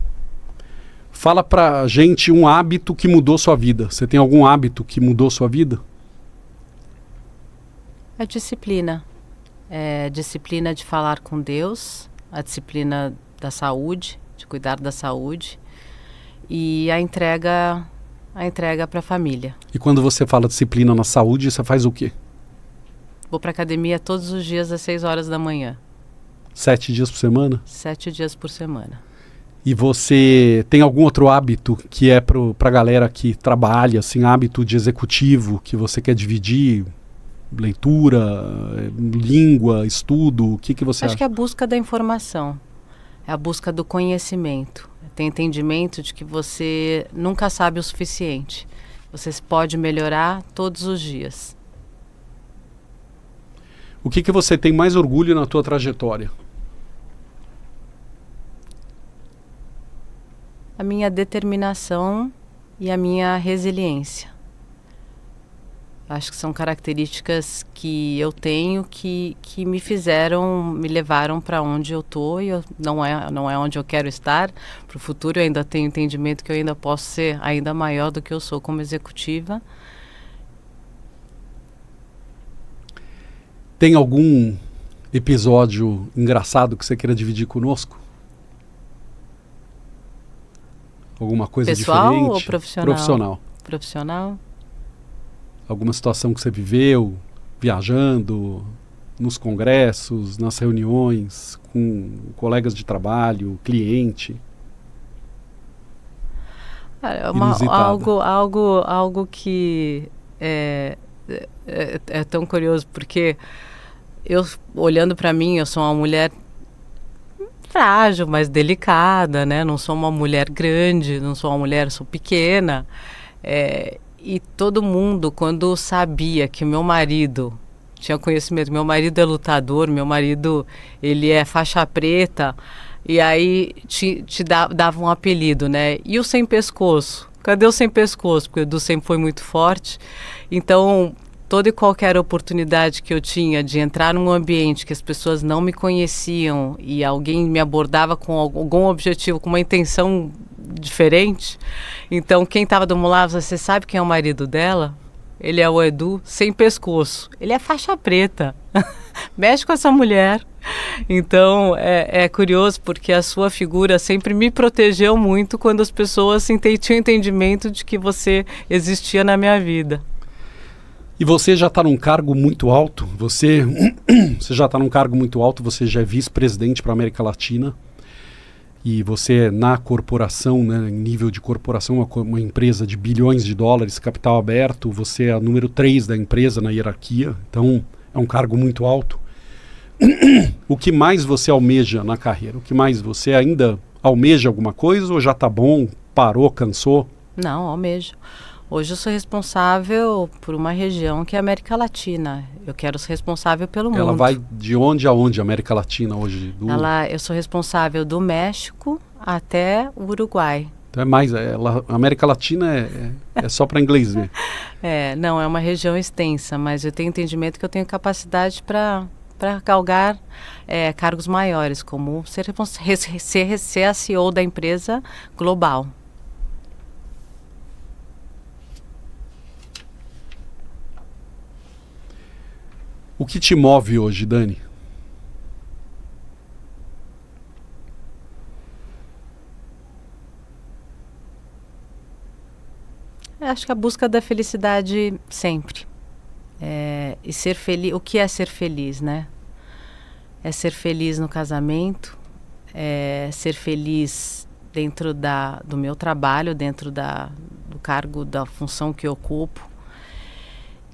Fala pra gente um hábito que mudou sua vida. Você tem algum hábito que mudou sua vida? A disciplina. É disciplina de falar com Deus, a disciplina da saúde, de cuidar da saúde e a entrega para a família. E quando você fala disciplina na saúde, você faz o quê? vou para academia todos os dias às 6 horas da manhã. 7 dias por semana? 7 dias por semana. E você tem algum outro hábito que é para a galera que trabalha, assim, hábito de executivo que você quer dividir? Leitura, língua, estudo, o que você acha? Acho que é a busca da informação, é a busca do conhecimento. Tem entendimento de que você nunca sabe o suficiente. Você pode melhorar todos os dias. O que você tem mais orgulho na tua trajetória? A minha determinação e a minha resiliência. Acho que são características que eu tenho que me levaram para onde eu estou e não é onde eu quero estar. Para o futuro eu ainda tenho entendimento que eu ainda posso ser ainda maior do que eu sou como executiva. Tem algum episódio engraçado que você queira dividir conosco? Alguma coisa pessoal diferente? Ou profissional? Profissional. Profissional. Alguma situação que você viveu viajando, nos congressos, nas reuniões, com colegas de trabalho, cliente? Algo que é tão curioso, porque eu, olhando para mim, eu sou uma mulher frágil, mas delicada, né? Não sou uma mulher grande, não sou uma mulher, sou pequena. E todo mundo, quando sabia que meu marido tinha conhecimento, meu marido é lutador, meu marido, ele é faixa preta, e aí dava um apelido, né? E o sem pescoço? Cadê o sem pescoço? Porque o Edu sempre foi muito forte. Então, toda e qualquer oportunidade que eu tinha de entrar num ambiente que as pessoas não me conheciam e alguém me abordava com algum objetivo, com uma intenção diferente, então quem estava do meu lado, você sabe quem é o marido dela? Ele é o Edu, sem pescoço. Ele é faixa preta. Mexe com essa mulher. Então, é curioso porque a sua figura sempre me protegeu muito quando as pessoas tinham entendimento de que você existia na minha vida. E você já está num cargo muito alto, você já está num cargo muito alto, você já é vice-presidente para a América Latina, e você na corporação, né, em nível de corporação, uma empresa de bilhões de dólares, capital aberto, você é a número 3 da empresa na hierarquia, então é um cargo muito alto. O que mais você almeja na carreira? O que mais você ainda almeja alguma coisa ou já está bom, parou, cansou? Não, almejo. Hoje eu sou responsável por uma região que é a América Latina. Eu quero ser responsável pelo mundo. Ela vai de onde a onde, a América Latina hoje? Eu sou responsável do México até o Uruguai. Então é mais, a América Latina é só para inglês ver. Não, é uma região extensa, mas eu tenho entendimento que eu tenho capacidade para galgar cargos maiores, como ser a CEO da empresa global. O que te move hoje, Dani? Acho que a busca da felicidade sempre. E ser feliz. O que é ser feliz, né? É ser feliz no casamento, é ser feliz dentro do meu trabalho, dentro do cargo, da função que eu ocupo.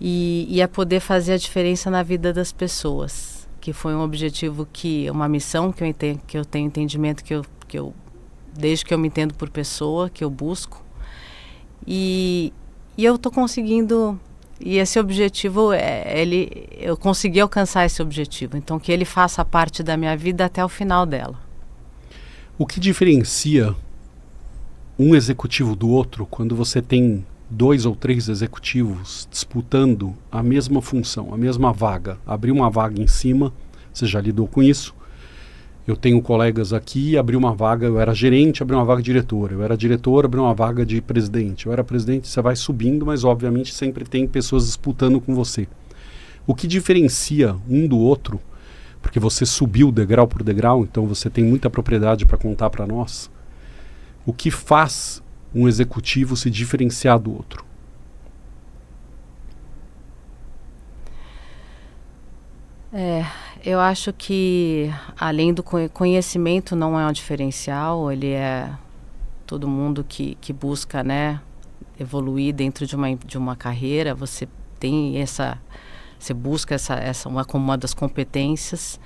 E é poder fazer a diferença na vida das pessoas, que foi um objetivo uma missão que eu tenho entendimento que eu desde que eu me entendo por pessoa, que eu busco. E eu estou conseguindo, e esse objetivo, eu consegui alcançar esse objetivo, então que ele faça parte da minha vida até o final dela. O que diferencia um executivo do outro quando você tem 2 ou 3 executivos disputando a mesma função, a mesma vaga? Abrir uma vaga em cima, você já lidou com isso. Eu tenho colegas aqui, abri uma vaga, eu era gerente, abri uma vaga de diretor. Eu era diretor, abri uma vaga de presidente. Eu era presidente, você vai subindo, mas obviamente sempre tem pessoas disputando com você. O que diferencia um do outro, porque você subiu degrau por degrau, então você tem muita propriedade para contar para nós. O que faz um executivo se diferenciar do outro? Eu acho que além do conhecimento não é um diferencial, ele é todo mundo que busca, né, evoluir dentro de uma carreira, você tem você busca essa como uma das competências.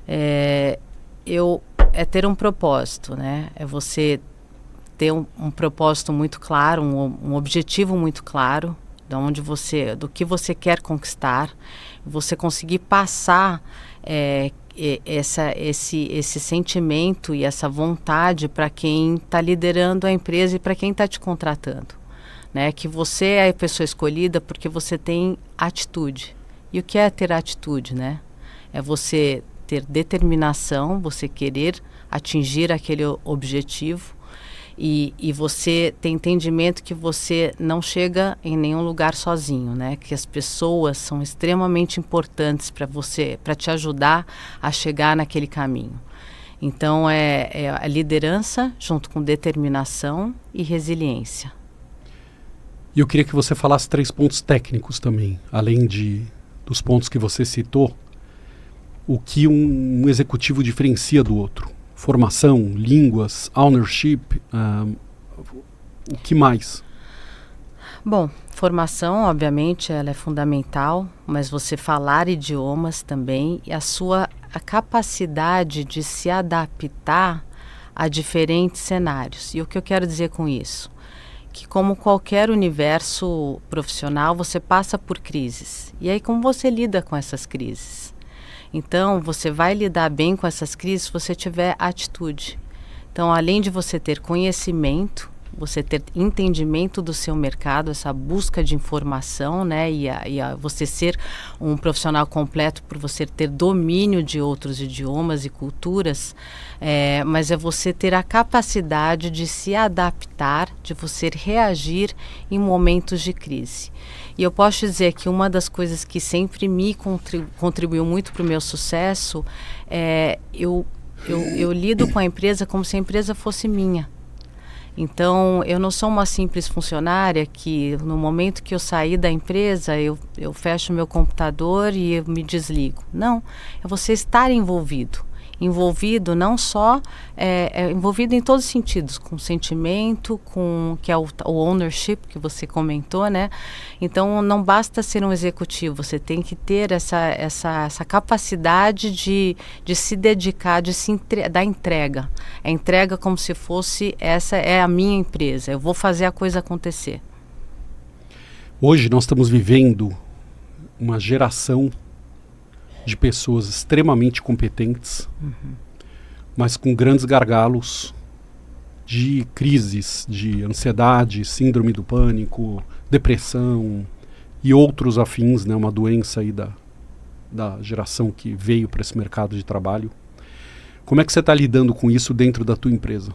É ter um propósito, né? É você ter um propósito muito claro, um objetivo muito claro, do que você quer conquistar, você conseguir passar esse sentimento e essa vontade para quem está liderando a empresa e para quem está te contratando, né? Que você é a pessoa escolhida porque você tem atitude. E o que é ter atitude, né? É você ter determinação, você querer atingir aquele objetivo e você ter entendimento que você não chega em nenhum lugar sozinho, né? Que as pessoas são extremamente importantes para te ajudar a chegar naquele caminho. Então é a liderança junto com determinação e resiliência. E eu queria que você falasse 3 pontos técnicos também, além dos pontos que você citou, o que um executivo diferencia do outro. Formação, línguas, ownership, o que mais? Bom, formação, obviamente, ela é fundamental, mas você falar idiomas também e a capacidade de se adaptar a diferentes cenários. E o que eu quero dizer com isso? Que como qualquer universo profissional, você passa por crises. E aí como você lida com essas crises? Então, você vai lidar bem com essas crises se você tiver atitude. Então, além de você ter conhecimento, você ter entendimento do seu mercado, essa busca de informação, né? E você ser um profissional completo por você ter domínio de outros idiomas e culturas, mas é você ter a capacidade de se adaptar, de você reagir em momentos de crise. E eu posso dizer que uma das coisas que sempre me contribuiu muito para o meu sucesso eu lido com a empresa como se a empresa fosse minha. Então, eu não sou uma simples funcionária que no momento que eu sair da empresa, eu fecho meu computador e eu me desligo. Não, é você estar envolvido. Envolvido não só, envolvido em todos os sentidos, com sentimento, que é o ownership que você comentou, né? Então, não basta ser um executivo, você tem que ter essa capacidade de se dedicar, da entrega. A entrega como se fosse, essa é a minha empresa, eu vou fazer a coisa acontecer. Hoje nós estamos vivendo uma geração de pessoas extremamente competentes, mas com grandes gargalos de crises, de ansiedade, síndrome do pânico, depressão e outros afins, né? Uma doença aí da geração que veio para esse mercado de trabalho. Como é que você está lidando com isso dentro da tua empresa?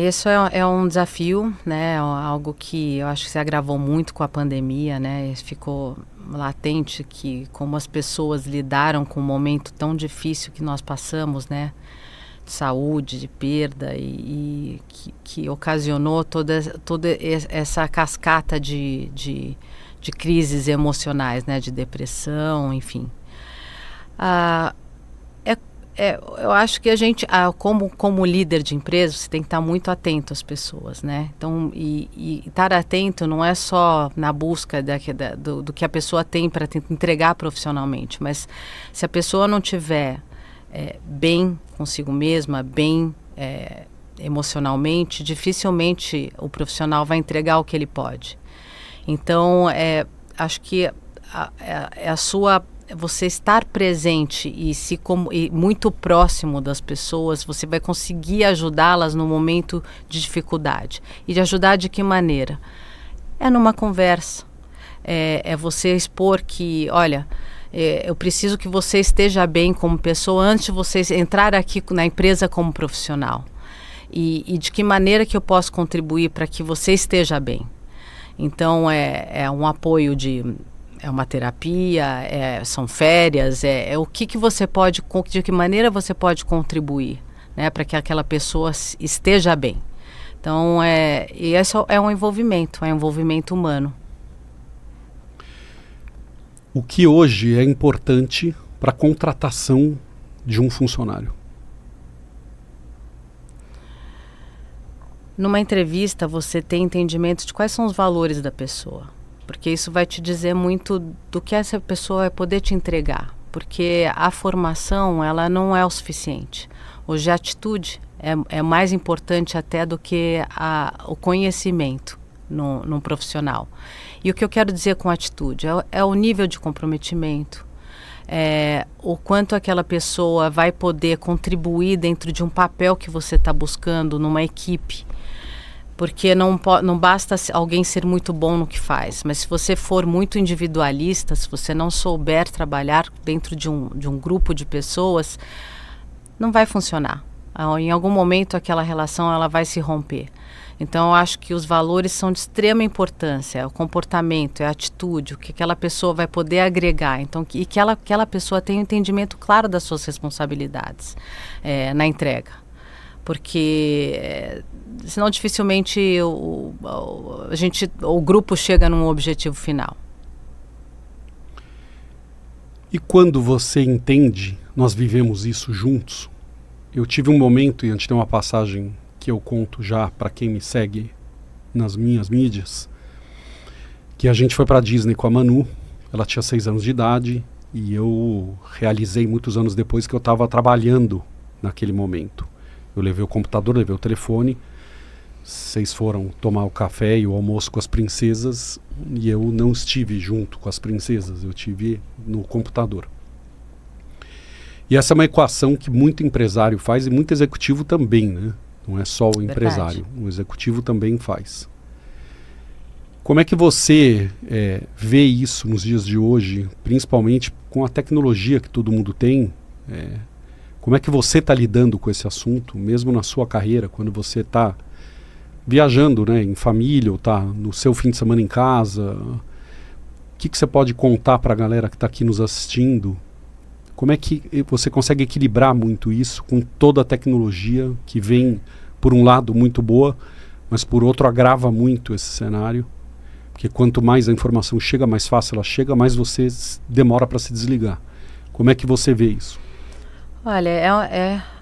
Isso é um desafio, né? Algo que eu acho que se agravou muito com a pandemia, né? Ficou latente que como as pessoas lidaram com um momento tão difícil que nós passamos, né? De saúde, de perda e que ocasionou toda essa cascata de crises emocionais, né? De depressão, enfim. Eu acho que a gente, como líder de empresa, você tem que estar muito atento às pessoas, né? Então, e estar atento não é só na busca do que a pessoa tem para entregar profissionalmente, mas se a pessoa não tiver bem consigo mesma, bem emocionalmente, dificilmente o profissional vai entregar o que ele pode. Então, acho que você estar presente e muito próximo das pessoas, você vai conseguir ajudá-las no momento de dificuldade. E de ajudar de que maneira? É numa conversa. É você expor que, olha, eu preciso que você esteja bem como pessoa antes de você entrar aqui na empresa como profissional. E de que maneira que eu posso contribuir para que você esteja bem. Então, é um apoio é uma terapia, são férias, o que você pode, de que maneira você pode contribuir, né, para que aquela pessoa esteja bem. Então, esse é um envolvimento humano. O que hoje é importante para a contratação de um funcionário? Numa entrevista, você tem entendimento de quais são os valores da pessoa, porque isso vai te dizer muito do que essa pessoa vai poder te entregar, porque a formação, ela não é o suficiente. Hoje a atitude é mais importante até do que o conhecimento num profissional. E o que eu quero dizer com atitude é o nível de comprometimento, o quanto aquela pessoa vai poder contribuir dentro de um papel que você está buscando numa equipe. Porque não basta alguém ser muito bom no que faz, mas se você for muito individualista, se você não souber trabalhar dentro de um grupo de pessoas, não vai funcionar. Em algum momento aquela relação ela vai se romper. Então eu acho que os valores são de extrema importância, é o comportamento, é a atitude, o que aquela pessoa vai poder agregar. Então, e que aquela pessoa tenha um entendimento claro das suas responsabilidades na entrega. Porque senão dificilmente o grupo chega num objetivo final. E quando você entende, nós vivemos isso juntos. Eu tive um momento, e a gente tem uma passagem que eu conto já para quem me segue nas minhas mídias, que a gente foi para a Disney com a Manu, ela tinha 6 anos de idade, e eu realizei muitos anos depois que eu estava trabalhando naquele momento. Eu levei o computador, levei o telefone, vocês foram tomar o café e o almoço com as princesas e eu não estive junto com as princesas, eu estive no computador. E essa é uma equação que muito empresário faz e muito executivo também, né? Não é só o empresário, o executivo também faz. Como é que você vê isso nos dias de hoje, principalmente com a tecnologia que todo mundo tem? Como é que você está lidando com esse assunto, mesmo na sua carreira, quando você está viajando, né, em família, ou está no seu fim de semana em casa? O que você pode contar para a galera que está aqui nos assistindo? Como é que você consegue equilibrar muito isso com toda a tecnologia que vem, por um lado, muito boa, mas por outro agrava muito esse cenário? Porque quanto mais a informação chega, mais fácil ela chega, mais você demora para se desligar. Como é que você vê isso? Olha,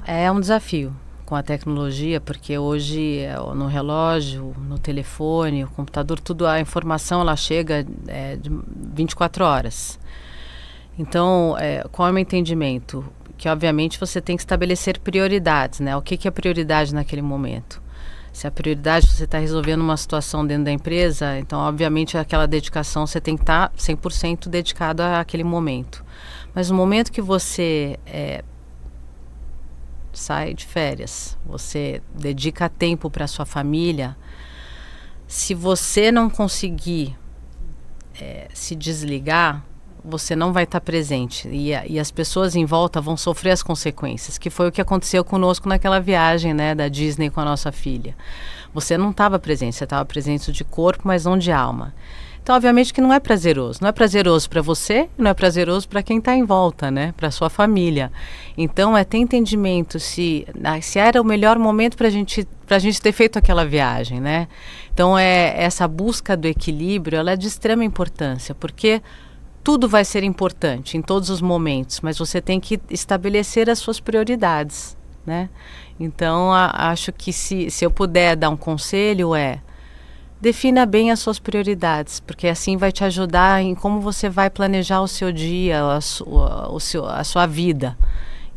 é um desafio com a tecnologia, porque hoje no relógio, no telefone, o computador, tudo, a informação ela chega de 24 horas. Então, qual é o meu entendimento? Que obviamente você tem que estabelecer prioridades, né? O que é prioridade naquele momento? Se a prioridade você está resolvendo uma situação dentro da empresa, então obviamente aquela dedicação você tem que estar 100% dedicado àquele momento. Mas no momento que você sai de férias, você dedica tempo para sua família, se você não conseguir se desligar, você não vai estar presente e as pessoas em volta vão sofrer as consequências, que foi o que aconteceu conosco naquela viagem, né, da Disney com a nossa filha. Você não estava presente, você estava presente de corpo, mas não de alma. Então, obviamente que não é prazeroso. Não é prazeroso para você, não é prazeroso para quem está em volta, né, para sua família. Então, ter entendimento se era o melhor momento para a gente ter feito aquela viagem, né? Então, essa busca do equilíbrio, ela é de extrema importância, porque tudo vai ser importante em todos os momentos, mas você tem que estabelecer as suas prioridades, né? Então, acho que se eu puder dar um conselho defina bem as suas prioridades, porque assim vai te ajudar em como você vai planejar o seu dia, a sua vida.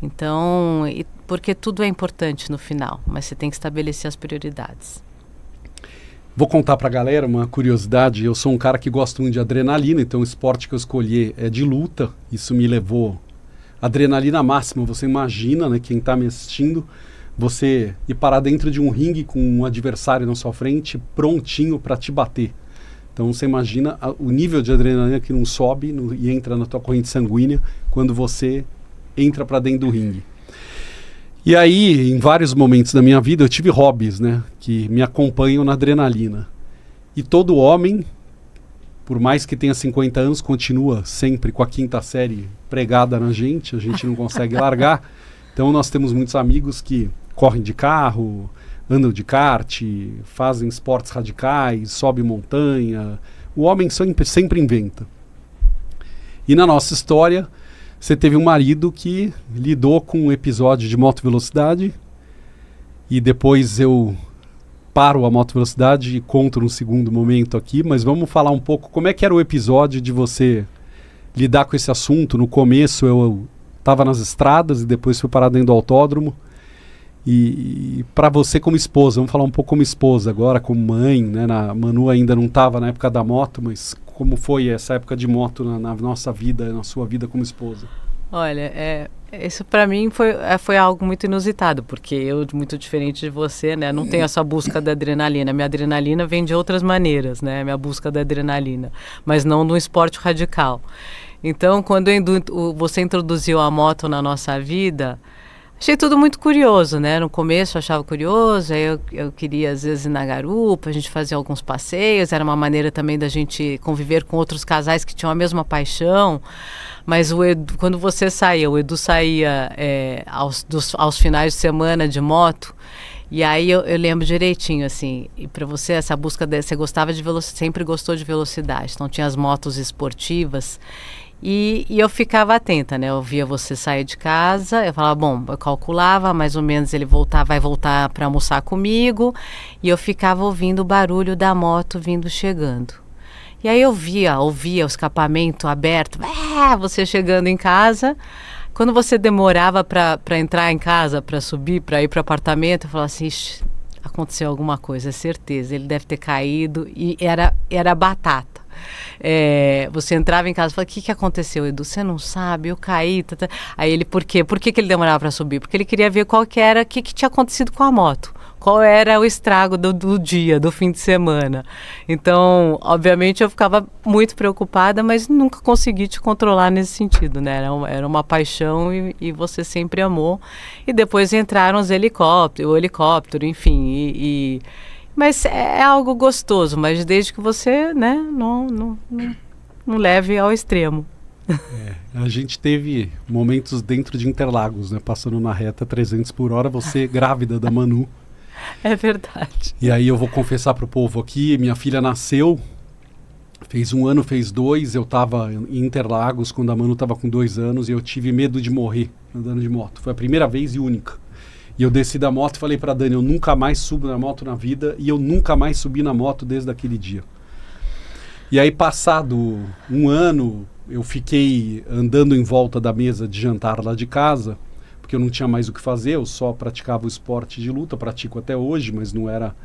Então, porque tudo é importante no final, mas você tem que estabelecer as prioridades. Vou contar pra galera uma curiosidade. Eu sou um cara que gosta muito de adrenalina, então o esporte que eu escolhi é de luta. Isso me levou adrenalina máxima. Você imagina, né, quem tá me assistindo, você ir parar dentro de um ringue com um adversário na sua frente, prontinho para te bater. Então você imagina o nível de adrenalina que não sobe e entra na tua corrente sanguínea quando você entra para dentro do ringue. E aí, em vários momentos da minha vida, eu tive hobbies, né, que me acompanham na adrenalina. E todo homem, por mais que tenha 50 anos, continua sempre com a 5ª série pregada na gente, a gente não consegue largar. Então nós temos muitos amigos que correm de carro, andam de kart, fazem esportes radicais, sobem montanha. O homem sempre inventa. E na nossa história, você teve um marido que lidou com um episódio de moto velocidade e depois eu paro a moto velocidade e conto num segundo momento aqui, mas vamos falar um pouco como é que era o episódio de você lidar com esse assunto. No começo eu estava nas estradas e depois fui parar dentro do autódromo. E para você como esposa, vamos falar um pouco como esposa agora, como mãe, né? A Manu ainda não estava na época da moto, mas como foi essa época de moto na nossa vida, na sua vida como esposa? Olha, isso para mim foi algo muito inusitado, porque eu, muito diferente de você, né, não tenho essa busca da adrenalina. Minha adrenalina vem de outras maneiras, né, minha busca da adrenalina, mas não no esporte radical. Então, quando você introduziu a moto na nossa vida, achei tudo muito curioso, né? No começo eu achava curioso, aí eu queria às vezes ir na garupa, a gente fazia alguns passeios, era uma maneira também da gente conviver com outros casais que tinham a mesma paixão. Mas o Edu, quando você saía, o Edu saía aos finais de semana de moto, e aí eu lembro direitinho, assim, e para você essa busca, você gostava de velocidade, sempre gostou de velocidade, então tinha as motos esportivas. E eu ficava atenta, né? Eu via você sair de casa, eu falava, bom, eu calculava, mais ou menos ele vai voltar para almoçar comigo, e eu ficava ouvindo o barulho da moto vindo chegando. E aí eu ouvia o escapamento aberto, você chegando em casa. Quando você demorava para entrar em casa, para subir, para ir para o apartamento, eu falava assim, aconteceu alguma coisa, é certeza, ele deve ter caído, e era batata. Você entrava em casa e falava, o que aconteceu, Edu? Você não sabe, eu caí. Aí ele, por quê? Por que ele demorava para subir? Porque ele queria ver o que tinha acontecido com a moto. Qual era o estrago do dia, do fim de semana. Então, obviamente, eu ficava muito preocupada, mas nunca consegui te controlar nesse sentido, né? Era uma paixão e você sempre amou. E depois entraram o helicóptero, enfim, mas é algo gostoso, mas desde que você, né, não leve ao extremo. A gente teve momentos dentro de Interlagos, né, passando na reta 300 por hora, você grávida da Manu. É verdade. E aí eu vou confessar pro povo aqui, minha filha nasceu, fez 1 ano, fez 2, eu estava em Interlagos quando a Manu estava com 2 anos e eu tive medo de morrer andando de moto. Foi a primeira vez e única. E eu desci da moto e falei pra Dani, eu nunca mais subo na moto na vida, e eu nunca mais subi na moto desde aquele dia. E aí, passado 1 ano, eu fiquei andando em volta da mesa de jantar lá de casa, porque eu não tinha mais o que fazer, eu só praticava o esporte de luta, pratico até hoje, mas não era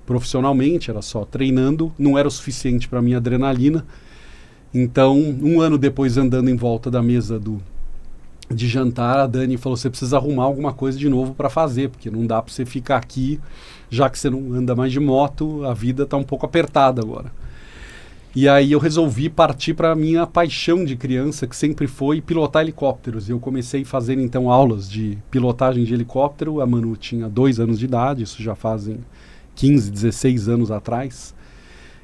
profissionalmente, era só treinando, não era o suficiente para minha adrenalina. Então, 1 ano depois, andando em volta da mesa de jantar, a Dani falou, você precisa arrumar alguma coisa de novo para fazer, porque não dá para você ficar aqui, já que você não anda mais de moto, a vida está um pouco apertada agora. E aí eu resolvi partir para a minha paixão de criança, que sempre foi pilotar helicópteros. E eu comecei fazendo então aulas de pilotagem de helicóptero. A Manu tinha 2 anos de idade, isso já fazem 15, 16 anos atrás.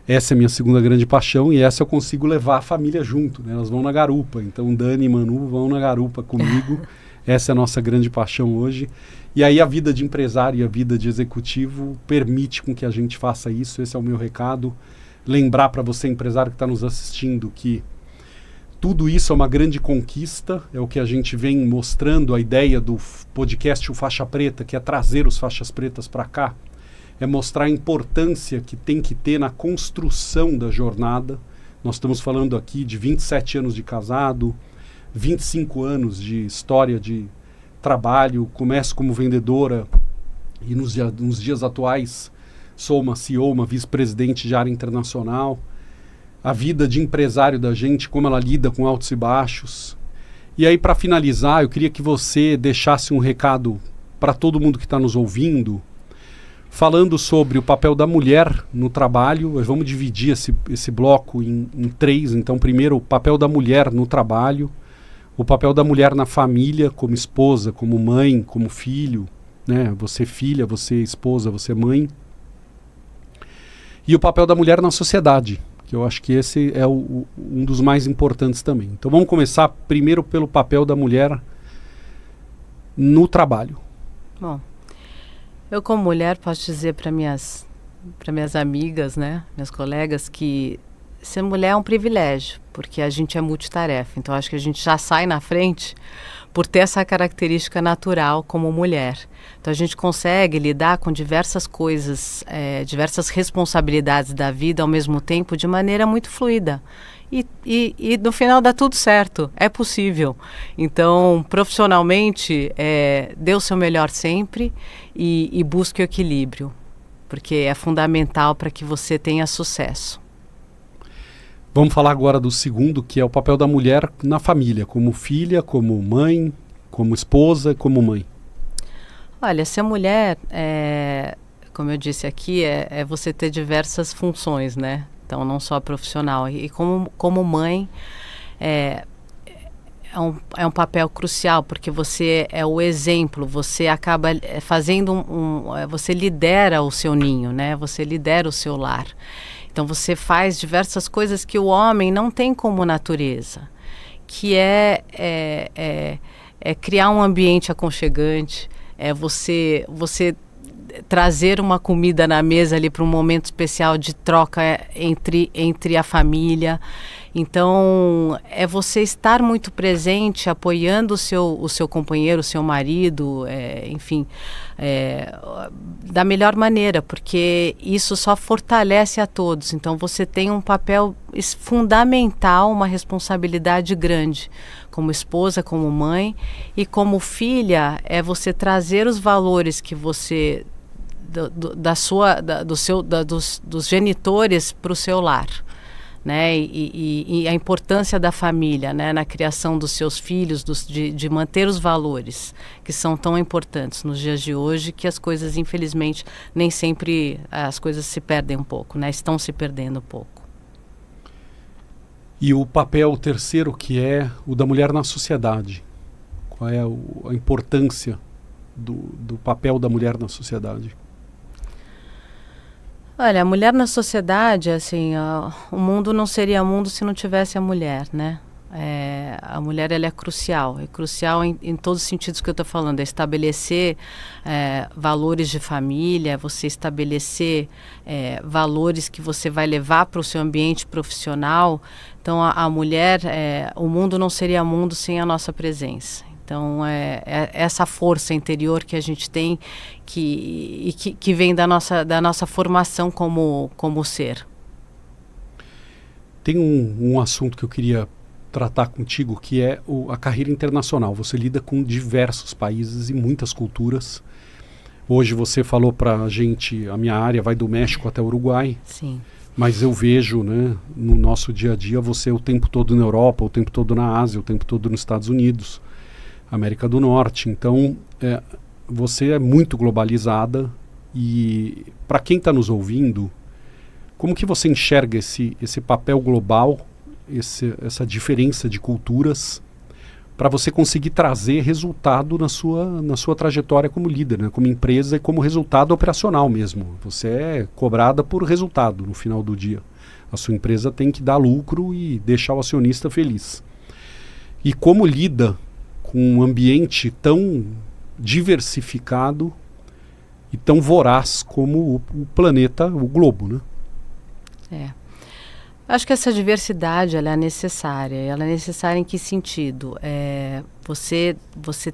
Essa é a minha segunda grande paixão e essa eu consigo levar a família junto, né? Elas vão na garupa, então Dani e Manu vão na garupa comigo. Essa é a nossa grande paixão hoje. E aí a vida de empresário e a vida de executivo permite com que a gente faça isso. Esse é o meu recado. Lembrar para você, empresário que está nos assistindo, que tudo isso é uma grande conquista, é o que a gente vem mostrando, a ideia do podcast O Faixa Preta, que é trazer os faixas pretas para cá, é mostrar a importância que tem que ter na construção da jornada. Nós estamos falando aqui de 27 anos de casado, 25 anos de história de trabalho, começo como vendedora e nos dias atuais sou uma CEO, uma vice-presidente de área internacional. A vida de empresário da gente, como ela lida com altos e baixos. E aí, para finalizar, eu queria que você deixasse um recado para todo mundo que está nos ouvindo, falando sobre o papel da mulher no trabalho. Vamos dividir esse bloco em 3. Então, primeiro, o papel da mulher no trabalho, o papel da mulher na família, como esposa, como mãe, como filho, né? Você filha, você esposa, você mãe. E o papel da mulher na sociedade, que eu acho que esse é um dos mais importantes também. Então vamos começar primeiro pelo papel da mulher no trabalho. Bom, eu como mulher posso dizer para minhas amigas, né, minhas colegas, que ser mulher é um privilégio, porque a gente é multitarefa. Então, acho que a gente já sai na frente por ter essa característica natural como mulher. Então, a gente consegue lidar com diversas coisas, diversas responsabilidades da vida ao mesmo tempo de maneira muito fluida. E no final dá tudo certo, é possível. Então, profissionalmente, dê o seu melhor sempre e busque o equilíbrio, porque é fundamental para que você tenha sucesso. Vamos falar agora do segundo, que é o papel da mulher na família, como filha, como mãe, como esposa, como mãe. Olha, ser mulher, como eu disse aqui, é você ter diversas funções, né? Então, não só profissional. E como mãe, é um papel crucial, porque você é o exemplo, você acaba fazendo você lidera o seu ninho, né? Você lidera o seu lar. Então, você faz diversas coisas que o homem não tem como natureza, que é criar um ambiente aconchegante, você trazer uma comida na mesa ali para um momento especial de troca entre a família. Então, é você estar muito presente, apoiando o seu companheiro, o seu marido, enfim, da melhor maneira, porque isso só fortalece a todos. Então, você tem um papel fundamental, uma responsabilidade grande, como esposa, como mãe, e como filha, é você trazer os valores que você dos genitores para o seu lar, né? E a importância da família, né? Na criação dos seus filhos, de manter os valores que são tão importantes nos dias de hoje, que as coisas, infelizmente, nem sempre as coisas se perdem um pouco, né? Estão se perdendo um pouco. E o papel terceiro, que é o da mulher na sociedade. Qual é a importância do papel da mulher na sociedade? Olha, a mulher na sociedade, assim, o mundo não seria mundo se não tivesse a mulher, né? A mulher, ela é crucial em todos os sentidos que eu estou falando, estabelecer valores de família, você estabelecer valores que você vai levar para o seu ambiente profissional. Então, a mulher, o mundo não seria mundo sem a nossa presença. Então, essa força interior que a gente tem, que vem da nossa formação como ser. Tem um assunto que eu queria tratar contigo, que é a carreira internacional. Você lida com diversos países e muitas culturas. Hoje você falou para a gente, a minha área vai do México até o Uruguai. Sim. Mas eu vejo, né, no nosso dia a dia, você o tempo todo na Europa, o tempo todo na Ásia, o tempo todo nos Estados Unidos, América do Norte. Então, você é muito globalizada e, para quem está nos ouvindo, como que você enxerga esse papel global, essa diferença de culturas, para você conseguir trazer resultado na sua trajetória como líder, né, como empresa e como resultado operacional mesmo? Você é cobrada por resultado no final do dia. A sua empresa tem que dar lucro e deixar o acionista feliz. E como lida com um ambiente tão diversificado e tão voraz como o planeta, o globo, né? Acho que essa diversidade, ela é necessária. Ela é necessária em que sentido? Você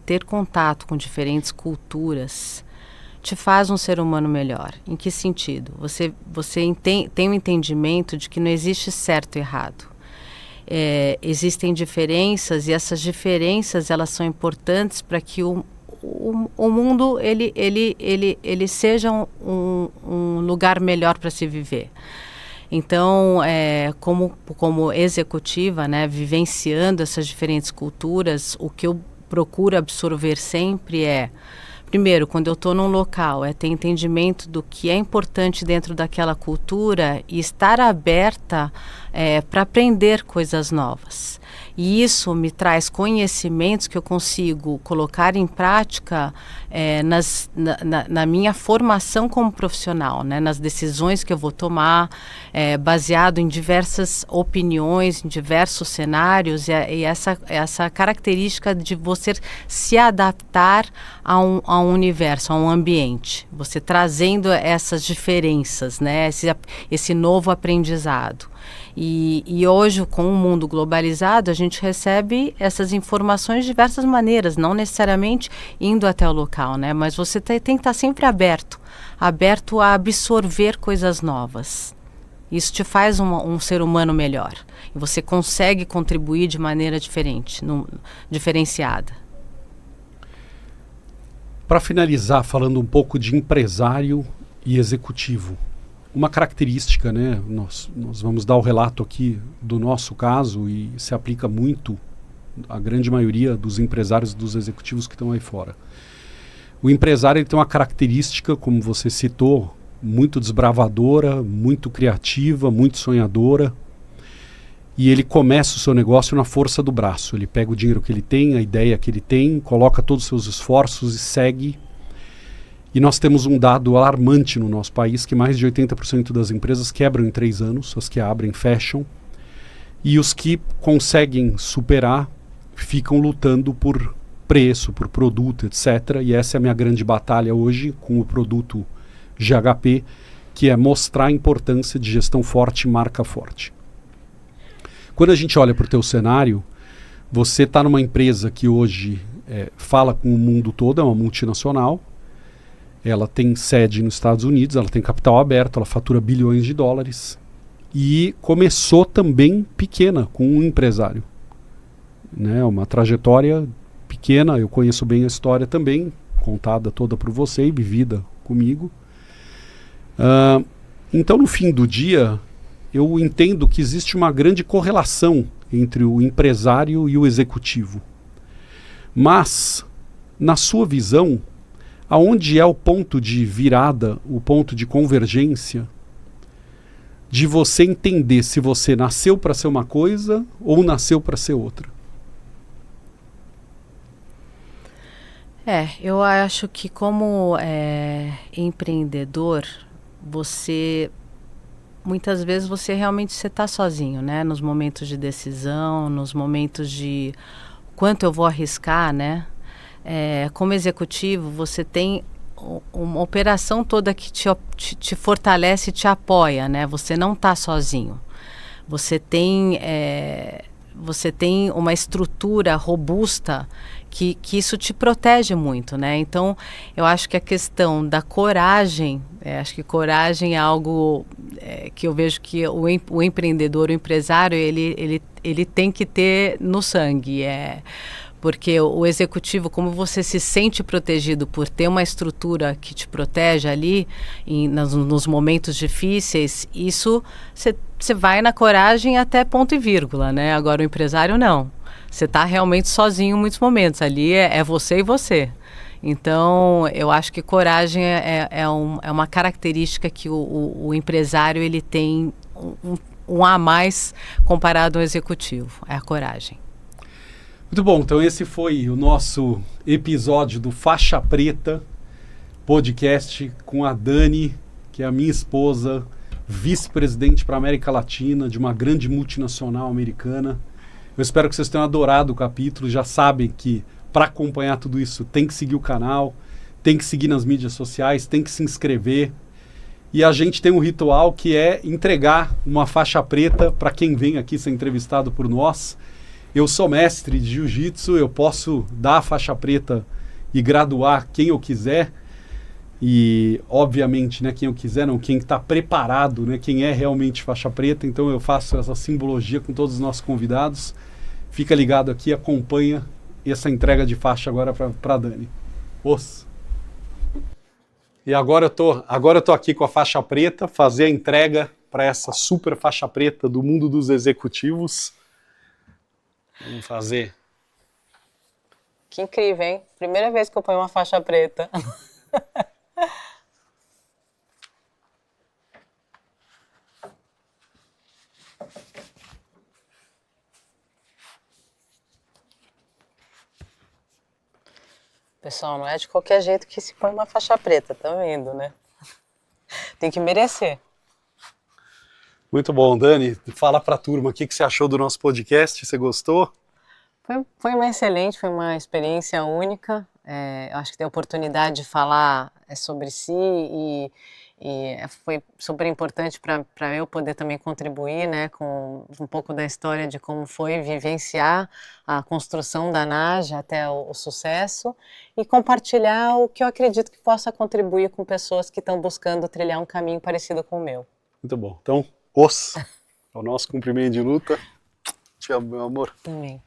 ter contato com diferentes culturas te faz um ser humano melhor. Em que sentido? Você tem um entendimento de que não existe certo e errado. Existem diferenças, e essas diferenças, elas são importantes para que o mundo ele seja um lugar melhor para se viver. Então, como executiva, né, vivenciando essas diferentes culturas, o que eu procuro absorver sempre primeiro, quando eu estou num local, ter entendimento do que é importante dentro daquela cultura e estar aberta para aprender coisas novas. E isso me traz conhecimentos que eu consigo colocar em prática na minha formação como profissional, né? Nas decisões que eu vou tomar, baseado em diversas opiniões, em diversos cenários, e essa característica de você se adaptar a um universo, a um ambiente, você trazendo essas diferenças, né? Esse novo aprendizado. E hoje, com o mundo globalizado, a gente recebe essas informações de diversas maneiras, não necessariamente indo até o local, né? Mas você tem que estar sempre aberto a absorver coisas novas. Isso te faz um ser humano melhor. E você consegue contribuir de maneira diferente, diferenciada. Para finalizar, falando um pouco de empresário e executivo. Uma característica, né? Nós vamos dar o relato aqui do nosso caso e se aplica muito à grande maioria dos empresários e dos executivos que estão aí fora. O empresário ele tem uma característica, como você citou, muito desbravadora, muito criativa, muito sonhadora. E ele começa o seu negócio na força do braço. Ele pega o dinheiro que ele tem, a ideia que ele tem, coloca todos os seus esforços e segue. E nós temos um dado alarmante no nosso país, que mais de 80% das empresas quebram em 3 anos, as que abrem fecham. E os que conseguem superar ficam lutando por preço, por produto, etc. E essa é a minha grande batalha hoje com o produto GHP, que é mostrar a importância de gestão forte e marca forte. Quando a gente olha para o teu cenário, você está numa empresa que hoje fala com o mundo todo, é uma multinacional, ela tem sede nos Estados Unidos, ela tem capital aberto, ela fatura bilhões de dólares e começou também pequena, com um empresário. Né? Uma trajetória pequena, eu conheço bem a história também, contada toda por você e vivida comigo. Então, no fim do dia, eu entendo que existe uma grande correlação entre o empresário e o executivo. Mas, na sua visão, aonde é o ponto de virada, o ponto de convergência, de você entender se você nasceu para ser uma coisa ou nasceu para ser outra? Eu acho que como empreendedor, muitas vezes você realmente está sozinho, né? Nos momentos de decisão, nos momentos de quanto eu vou arriscar, né? Como executivo, você tem uma operação toda que te fortalece e te apoia, né? Você não está sozinho. Você tem uma estrutura robusta que isso te protege muito, né? Então, eu acho que a questão da coragem, acho que coragem é algo que eu vejo que o empreendedor, o empresário, ele tem que ter no sangue, porque o executivo, como você se sente protegido por ter uma estrutura que te protege ali, nos momentos difíceis, isso você vai na coragem até ponto e vírgula, né? Agora o empresário não. Você está realmente sozinho em muitos momentos. Ali é você e você. Então, eu acho que coragem é uma característica que o empresário ele tem um a mais comparado ao executivo. É a coragem. Muito bom, então esse foi o nosso episódio do Faixa Preta podcast com a Dani, que é a minha esposa, vice-presidente para a América Latina de uma grande multinacional americana. Eu espero que vocês tenham adorado o capítulo, já sabem que para acompanhar tudo isso tem que seguir o canal, tem que seguir nas mídias sociais, tem que se inscrever. E a gente tem um ritual que é entregar uma faixa preta para quem vem aqui ser entrevistado por nós. Eu sou mestre de jiu-jitsu, eu posso dar a faixa preta e graduar quem eu quiser. E, obviamente, né, quem eu quiser, não, quem está preparado, né, quem é realmente faixa preta. Então eu faço essa simbologia com todos os nossos convidados. Fica ligado aqui, acompanha essa entrega de faixa agora para a Dani. E agora eu tô aqui com a faixa preta, fazer a entrega para essa super faixa preta do mundo dos executivos. Vamos fazer. Que incrível, hein? Primeira vez que eu ponho uma faixa preta. Pessoal, não é de qualquer jeito que se põe uma faixa preta, tá vendo, né? Tem que merecer. Muito bom, Dani. Fala pra turma o que você achou do nosso podcast, você gostou? Foi uma excelente, foi uma experiência única. Eu acho que ter a oportunidade de falar sobre si E foi super importante para eu poder também contribuir, né, com um pouco da história de como foi vivenciar a construção da Naja até o sucesso e compartilhar o que eu acredito que possa contribuir com pessoas que estão buscando trilhar um caminho parecido com o meu. Muito bom. Então, é o nosso cumprimento de luta. Te amo, meu amor. Também.